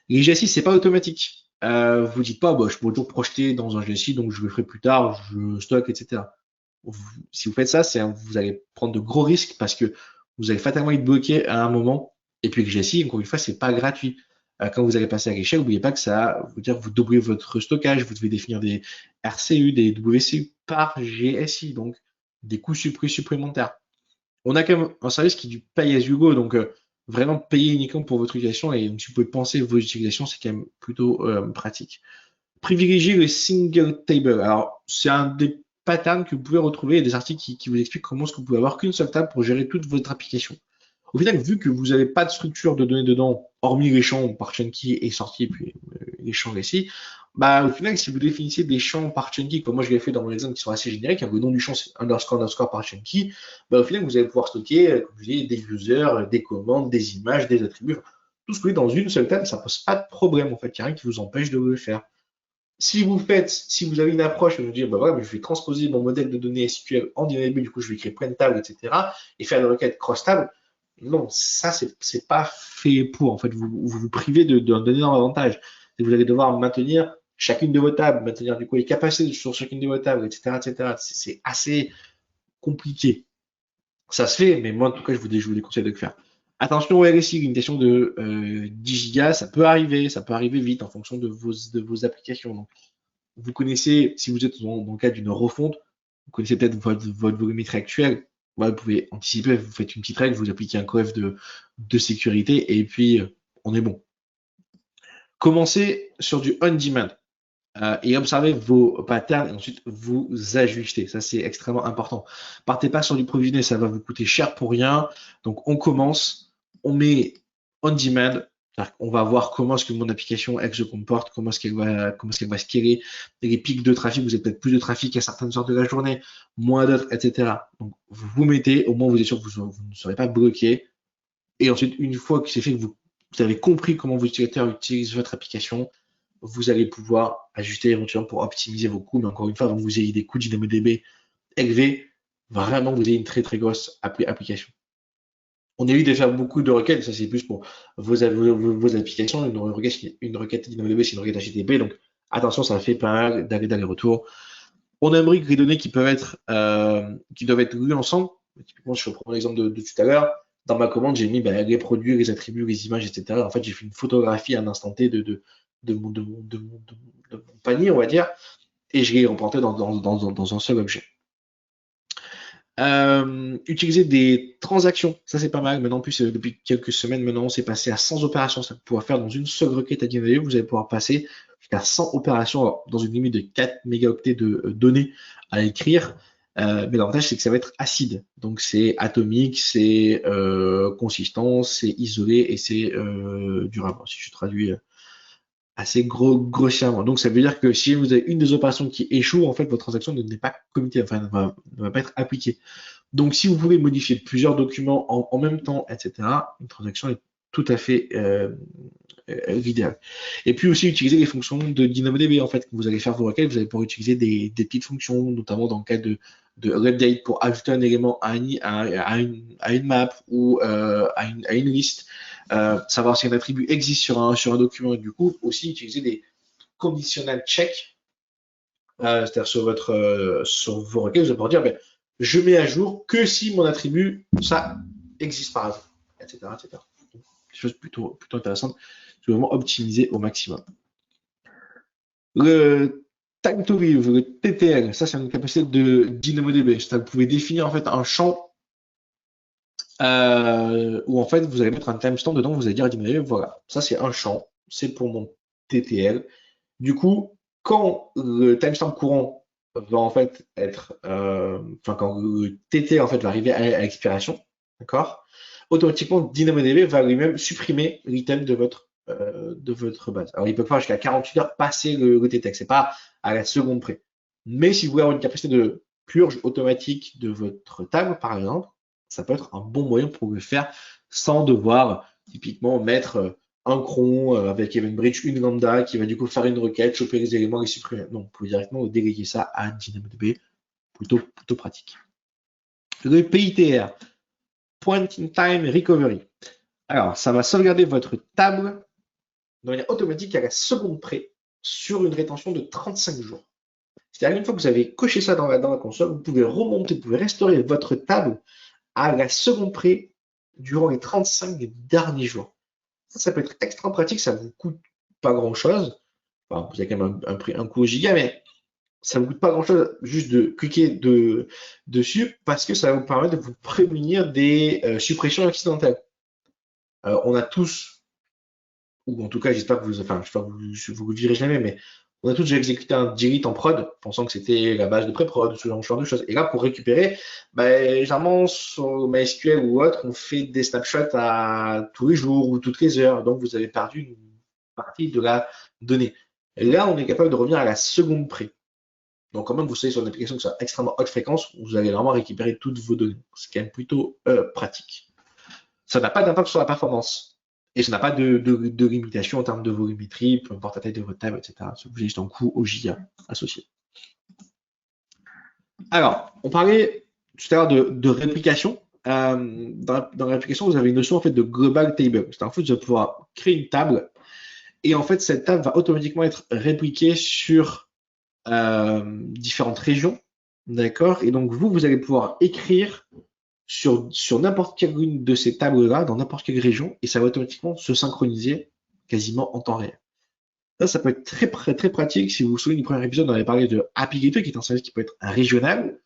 Speaker 2: Les GSI, c'est pas automatique. Vous dites pas, je peux toujours projeter dans un GSI, donc je le ferai plus tard, je stocke, etc. Si vous faites ça, vous allez prendre de gros risques parce que vous allez fatalement être bloqué à un moment. Et puis le GSI, encore une fois, c'est pas gratuit. Quand vous allez passer à l'échelle, n'oubliez pas que ça veut dire que vous doublez votre stockage, vous devez définir des RCU, des WCU par GSI, donc des coûts supplémentaires. On a quand même un service qui est du pay as you go, donc vraiment payer uniquement pour votre utilisation, et donc si vous pouvez penser vos utilisations, c'est quand même plutôt pratique. Privilégiez le single table. Alors, c'est un des patterns que vous pouvez retrouver, il y a des articles qui vous expliquent comment est-ce que vous pouvez avoir qu'une seule table pour gérer toute votre application. Au final, vu que vous n'avez pas de structure de données dedans, hormis les champs par chunky et sorti, puis les champs ici, au final, si vous définissez des champs par chunky, comme moi je l'ai fait dans mon exemple, qui sont assez génériques, le nom du champ c'est underscore par chunky, au final, vous allez pouvoir stocker, comme je dis, des users, des commandes, des images, des attributs, tout ce que vous voulez dans une seule table, ça pose pas de problème en fait. Il n'y a rien qui vous empêche de le faire. Si vous avez une approche, vous dire, bah voilà, je vais transposer mon modèle de données SQL en DynamoDB, du coup, je vais créer plein de tables, etc., et faire des requêtes cross-table. Non, ça, c'est pas fait pour. En fait, vous privez d'un énorme avantage. Et vous allez devoir maintenir chacune de vos tables, maintenir du coup les capacités sur chacune de vos tables, etc., etc. C'est assez compliqué. Ça se fait, mais moi, en tout cas, je vous déconseille de le faire. Attention au RSI, une question de 10 gigas, ça peut arriver vite en fonction de vos applications. Donc, vous connaissez, si vous êtes dans le cadre d'une refonte, vous connaissez peut-être votre volumétrie actuelle. Voilà, vous pouvez anticiper, vous faites une petite règle, vous appliquez un coef de sécurité et puis on est bon. Commencez sur du on-demand et observez vos patterns et ensuite vous ajustez. Ça, c'est extrêmement important. Partez pas sur du provisionné, ça va vous coûter cher pour rien. Donc, on commence, on met on-demand. On va voir comment est-ce que mon application elle se comporte, comment est-ce qu'elle va scaler, les pics de trafic, vous avez peut-être plus de trafic à certaines heures de la journée, moins d'autres, etc. Donc, vous vous mettez, au moins vous êtes sûr que vous ne serez pas bloqué. Et ensuite, une fois que c'est fait, que vous avez compris comment vos utilisateurs utilisent votre application, vous allez pouvoir ajuster éventuellement pour optimiser vos coûts. Mais encore une fois, avant que vous ayez des coûts DynamoDB élevés, vraiment vous ayez une très très grosse application. On évite de faire beaucoup de requêtes, ça c'est plus pour vos applications. Une requête DynamoDB, c'est une requête HTTP, donc attention, ça fait pas mal d'aller-retour. On aimerait que les données qui doivent être lues ensemble. Typiquement, je vais prendre l'exemple de tout à l'heure. Dans ma commande, j'ai mis les produits, les attributs, les images, etc. En fait, j'ai fait une photographie à un instant T de mon panier, on va dire, et je l'ai représenté dans un seul objet. Utiliser des transactions, ça c'est pas mal. Maintenant, en plus, depuis quelques semaines, maintenant, c'est passé à 100 opérations. Ça va pouvoir faire dans une seule requête à DynamoDB, vous allez pouvoir passer jusqu'à 100 opérations alors, dans une limite de 4 mégaoctets de données à écrire. Mais l'avantage, c'est que ça va être acide. Donc, c'est atomique, c'est consistant, c'est isolé et c'est durable. Si je traduis assez grossièrement. Donc, ça veut dire que si vous avez une des opérations qui échoue, en fait, votre transaction ne n'est pas committée, enfin, ne va pas être appliquée. Donc, si vous voulez modifier plusieurs documents en même temps, etc., une transaction est tout à fait l'idéal. Et puis aussi utiliser les fonctions de DynamoDB. En fait, quand vous allez faire vos requêtes, vous allez pouvoir utiliser des petites fonctions, notamment dans le cas de update pour ajouter un élément à une map ou à une liste, savoir si un attribut existe sur un document et du coup aussi utiliser des conditional check, c'est-à-dire sur vos requêtes, vous allez pouvoir dire ben, je mets à jour que si mon attribut ça existe par hasard, etc., etc. Des choses plutôt intéressantes. C'est vraiment optimiser au maximum. Le time to live, le TTL, ça c'est une capacité de DynamoDB. Vous pouvez définir en fait un champ où en fait vous allez mettre un timestamp dedans, vous allez dire à DynamoDB, voilà, ça c'est un champ, c'est pour mon TTL. Du coup, quand le timestamp courant va en fait être, quand le TTL en fait va arriver à l'expiration, d'accord, automatiquement DynamoDB va lui-même supprimer l'item de votre base. Alors il peut faire jusqu'à 48 heures passer le TTL, c'est pas à la seconde près. Mais si vous voulez avoir une capacité de purge automatique de votre table, par exemple, ça peut être un bon moyen pour le faire sans devoir typiquement mettre un cron avec EventBridge, une lambda qui va du coup faire une requête, choper les éléments, les supprimer. Non, vous pouvez directement déléguer ça à DynamoDB, plutôt pratique. Le PITR, Point in Time Recovery. Alors, ça va sauvegarder votre table de manière automatique à la seconde près sur une rétention de 35 jours. C'est-à-dire une fois que vous avez coché ça dans la console, vous pouvez remonter, vous pouvez restaurer votre table à la seconde près durant les 35 derniers jours. Ça peut être extrêmement pratique, ça ne vous coûte pas grand-chose. Enfin, vous avez quand même un coût au giga, mais ça ne vous coûte pas grand-chose juste de cliquer dessus parce que ça va vous permettre de vous prémunir des suppressions accidentelles. On a tous, ou en tout cas, j'espère que vous le direz jamais, mais on a tous déjà exécuté un delete en prod, pensant que c'était la base de pré-prod, ce genre de choses. Et là, pour récupérer, généralement, sur MySQL ou autre, on fait des snapshots à tous les jours ou toutes les heures. Donc, vous avez perdu une partie de la donnée. Et là, on est capable de revenir à la seconde près. Donc, quand même, vous savez, sur une application qui soit extrêmement haute fréquence, vous allez vraiment récupérer toutes vos données. C'est quand même plutôt pratique. Ça n'a pas d'impact sur la performance. Et ça n'a pas de limitation en termes de volumétrie, peu importe la taille de votre table, etc. Ça vous juste un coût au giga associé. Alors, on parlait tout à l'heure de réplication. Dans la réplication, vous avez une notion en fait de global table. C'est en fait, vous allez pouvoir créer une table et en fait, cette table va automatiquement être répliquée sur différentes régions, d'accord? Et donc vous allez pouvoir écrire sur n'importe quelle une de ces tables-là, dans n'importe quelle région, et ça va automatiquement se synchroniser quasiment en temps réel. Ça peut être très pratique. Si vous vous souvenez du premier épisode, on avait parlé de Happy Gateway, qui est un service qui peut être régional.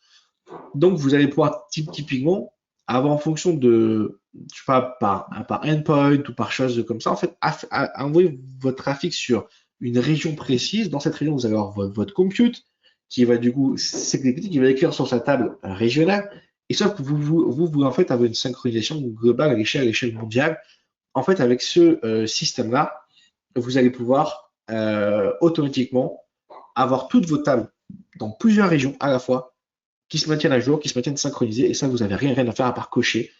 Speaker 2: Donc, vous allez pouvoir typiquement avoir en fonction de, je sais pas, par endpoint ou par chose comme ça, en fait, envoyer votre trafic sur une région précise. Dans cette région, vous allez avoir votre compute qui va du coup s'exécuter, qui va écrire sur sa table régionale. Et sauf que vous en fait, avez une synchronisation globale à l'échelle mondiale. En fait, avec ce système-là, vous allez pouvoir automatiquement avoir toutes vos tables dans plusieurs régions à la fois qui se maintiennent à jour, qui se maintiennent synchronisées, et ça, vous n'avez rien à faire à part cocher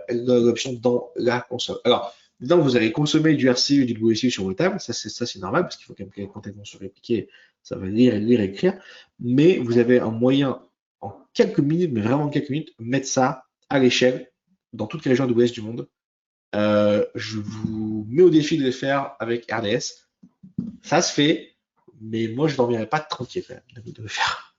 Speaker 2: l'option dans la console. Alors, dedans, vous allez consommer du RCU et du WSU sur vos tables, ça c'est normal, parce qu'il faut quand même que les contenus soient répliqués, ça va lire et écrire, mais vous avez un moyen, en quelques minutes, mais vraiment en quelques minutes, mettre ça à l'échelle dans toutes les régions de l'Ouest du monde. Je vous mets au défi de le faire avec RDS. Ça se fait, mais moi, je ne dormirai pas tranquille quand même de le faire.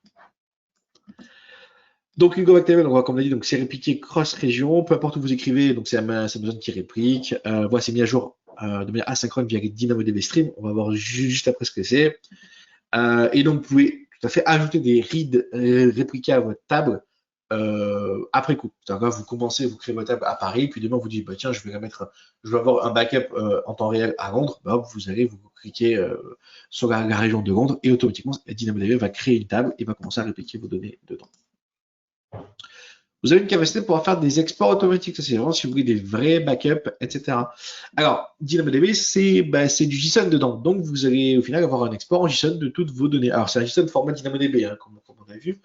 Speaker 2: Donc, une GoBackTable, on voit, comme on a dit, donc c'est répliqué cross-région, peu importe où vous écrivez, donc c'est Amazon qui réplique. Voilà, c'est mis à jour de manière asynchrone via DynamoDB Stream. On va voir juste après ce que c'est. Et donc, vous pouvez tout à fait ajouter des reads répliqués à votre table après coup. C'est-à-dire que vous commencez, vous créez votre table à Paris, puis demain vous dites, bah, tiens, je vais avoir un backup en temps réel à Londres. Bah, vous allez, vous cliquez sur la région de Londres et automatiquement, DynamoDB va créer une table et va commencer à répliquer vos données dedans. Vous avez une capacité de pouvoir faire des exports automatiques. Ça, c'est vraiment si vous voulez des vrais backups, etc. Alors, DynamoDB, c'est du JSON dedans. Donc, vous allez au final avoir un export en JSON de toutes vos données. Alors, c'est un JSON format DynamoDB, hein, comme on a vu,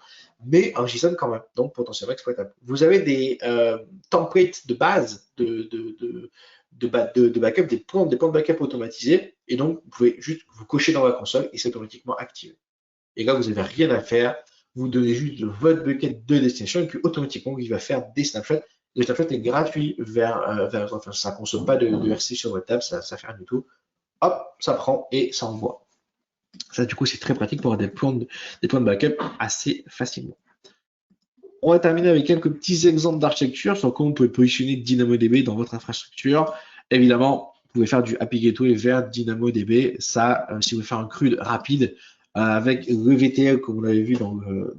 Speaker 2: mais un JSON quand même. Donc, potentiellement exploitable. Vous avez des templates de base de backup, des points de backup automatisés. Et donc, vous pouvez juste vous cocher dans la console et c'est automatiquement activé. Et là, vous n'avez rien à faire. Vous donnez juste votre bucket de destination et puis automatiquement, il va faire des snapshots. Le snapshot est gratuit enfin, ça ne consomme pas de RC sur votre table, ça ne fait rien du tout. Hop, ça prend et ça envoie. Ça, du coup, c'est très pratique pour avoir des points de backup assez facilement. On va terminer avec quelques petits exemples d'architecture sur comment vous pouvez positionner DynamoDB dans votre infrastructure. Évidemment, vous pouvez faire du API Gateway vers DynamoDB. Ça, si vous voulez faire un CRUD rapide, avec le VTL, comme vous l'avez vu dans le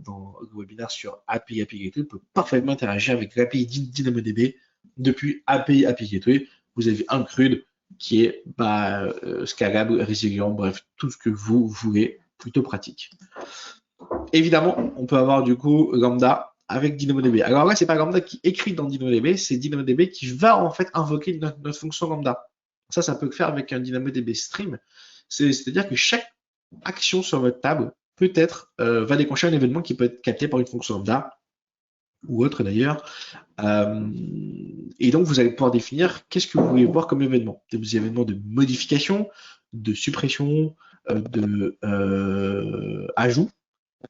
Speaker 2: webinaire sur API Gateway, vous pouvez parfaitement interagir avec l'API DynamoDB depuis API Gateway. Vous avez un CRUD qui est scalable, résilient, bref, tout ce que vous voulez, plutôt pratique. Évidemment, on peut avoir du coup Lambda avec DynamoDB. Alors là, c'est pas Lambda qui écrit dans DynamoDB, c'est DynamoDB qui va en fait invoquer notre fonction Lambda. Ça peut le faire avec un DynamoDB Stream. C'est-à-dire que chaque action sur votre table peut-être va déclencher un événement qui peut être capté par une fonction Lambda ou autre d'ailleurs. Et donc, vous allez pouvoir définir qu'est-ce que vous voulez voir comme événement. Des événements de modification, de suppression, ajout,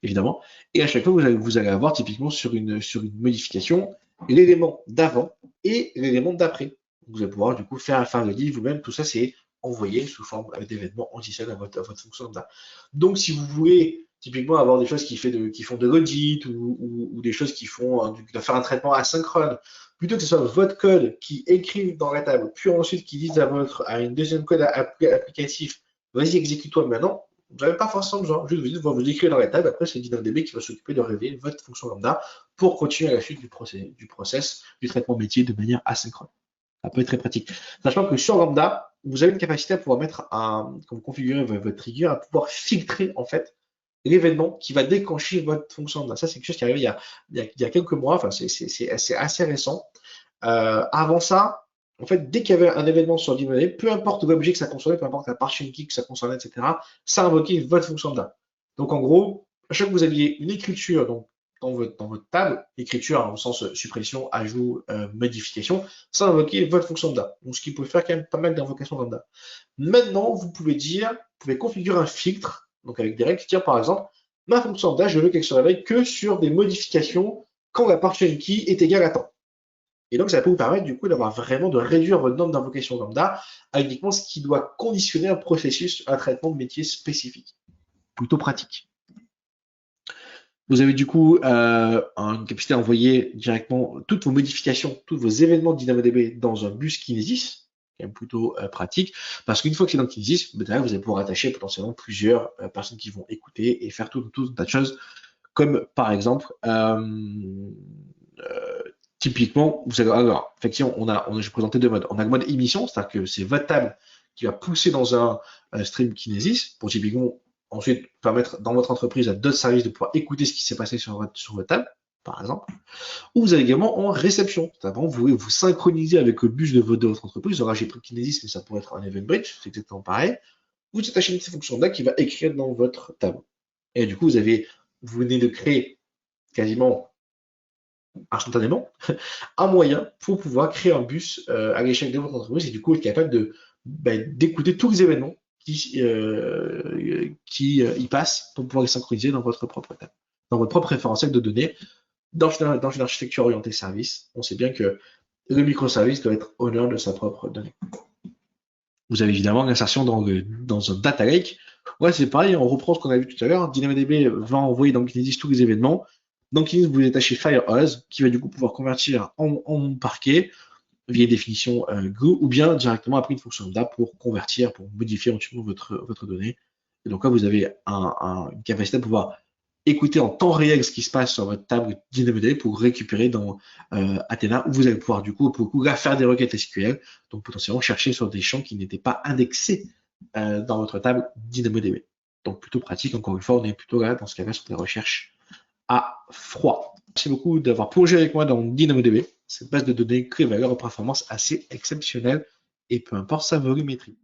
Speaker 2: évidemment. Et à chaque fois, vous allez avoir typiquement sur une modification l'élément d'avant et l'élément d'après. Vous allez pouvoir du coup faire le lead vous-même. Tout ça, c'est envoyé sous forme d'événements anti-sell à votre fonction lambda. Donc, si vous voulez typiquement avoir des choses qui font de l'audit ou des choses qui font de faire un traitement asynchrone, plutôt que ce soit votre code qui écrive dans la table, puis ensuite qui dise à une deuxième code applicatif, vas-y, exécute-toi maintenant. Vous n'avez pas forcément besoin, juste vous écrivez dans la table, après c'est DynamoDB qui va s'occuper de révéler votre fonction lambda pour continuer à la suite du process du traitement métier de manière asynchrone. Ça peut être très pratique. Sachant que sur Lambda, vous avez une capacité à pouvoir mettre comme configurer votre trigger, à pouvoir filtrer en fait l'événement qui va déclencher votre fonction Lambda. Ça, c'est quelque chose qui est arrivé il y a quelques mois, enfin c'est assez récent. Avant ça, en fait, dès qu'il y avait un événement sur DynamoDB, peu importe l'objet que ça concernait, peu importe la partition key que ça concernait, etc., ça invoquait votre fonction Lambda. Donc en gros, à chaque fois que vous aviez une écriture, donc dans votre table, écriture hein, au sens suppression, ajout, modification, sans invoquer votre fonction lambda. Donc, ce qui peut faire quand même pas mal d'invocations lambda. Maintenant, vous pouvez configurer un filtre, donc avec des règles qui dire par exemple, ma fonction lambda, je veux qu'elle se réveille que sur des modifications quand la part chain key est égale à temps. Et donc, ça peut vous permettre du coup d'avoir vraiment de réduire votre nombre d'invocations lambda à uniquement ce qui doit conditionner un processus, un traitement de métier spécifique. Plutôt pratique. Vous avez du coup une capacité à envoyer directement toutes vos modifications, tous vos événements de DynamoDB dans un bus Kinesis, quand même plutôt pratique, parce qu'une fois que c'est dans Kinesis, derrière, vous allez pouvoir attacher potentiellement plusieurs personnes qui vont écouter et faire tout un tas de choses, comme par exemple, typiquement, vous avez, alors, effectivement, j'ai présenté deux modes. On a le mode émission, c'est-à-dire que c'est votre table qui va pousser dans un stream Kinesis pour typiquement ensuite permettre dans votre entreprise à d'autres services de pouvoir écouter ce qui s'est passé sur votre table, par exemple. Ou vous avez également en réception. C'est-à-dire, vous pouvez vous synchroniser avec le bus de votre entreprise. Alors, j'ai pris Kinesis, mais ça pourrait être un event bridge, c'est exactement pareil. Vous attachez une petite fonction là qui va écrire dans votre table. Et du coup, vous venez de créer quasiment instantanément un moyen pour pouvoir créer un bus à l'échelle de votre entreprise et du coup être capable d'écouter tous les événements qui y passent pour pouvoir les synchroniser dans votre propre table, dans votre propre référentiel de données. Dans une architecture orientée service, on sait bien que le microservice doit être honneur de sa propre donnée. Vous avez évidemment l'insertion dans un data lake. Ouais, c'est pareil, on reprend ce qu'on a vu tout à l'heure. DynamoDB va envoyer dans Kinesis tous les événements. Dans Kinesis, vous détachez FireHose, qui va du coup pouvoir convertir en parquet via définition Go, ou bien directement après une fonction lambda pour convertir, pour modifier éventuellement votre donnée. Et donc là, vous avez une capacité à pouvoir écouter en temps réel ce qui se passe sur votre table DynamoDB pour récupérer dans Athena, où vous allez pouvoir du coup faire des requêtes SQL, donc potentiellement chercher sur des champs qui n'étaient pas indexés dans votre table DynamoDB. Donc plutôt pratique, encore une fois, on est plutôt là dans ce cas-là sur des recherches à froid. Merci beaucoup d'avoir plongé avec moi dans DynamoDB, cette base de données clé valeur en performance assez exceptionnelle et peu importe sa volumétrie.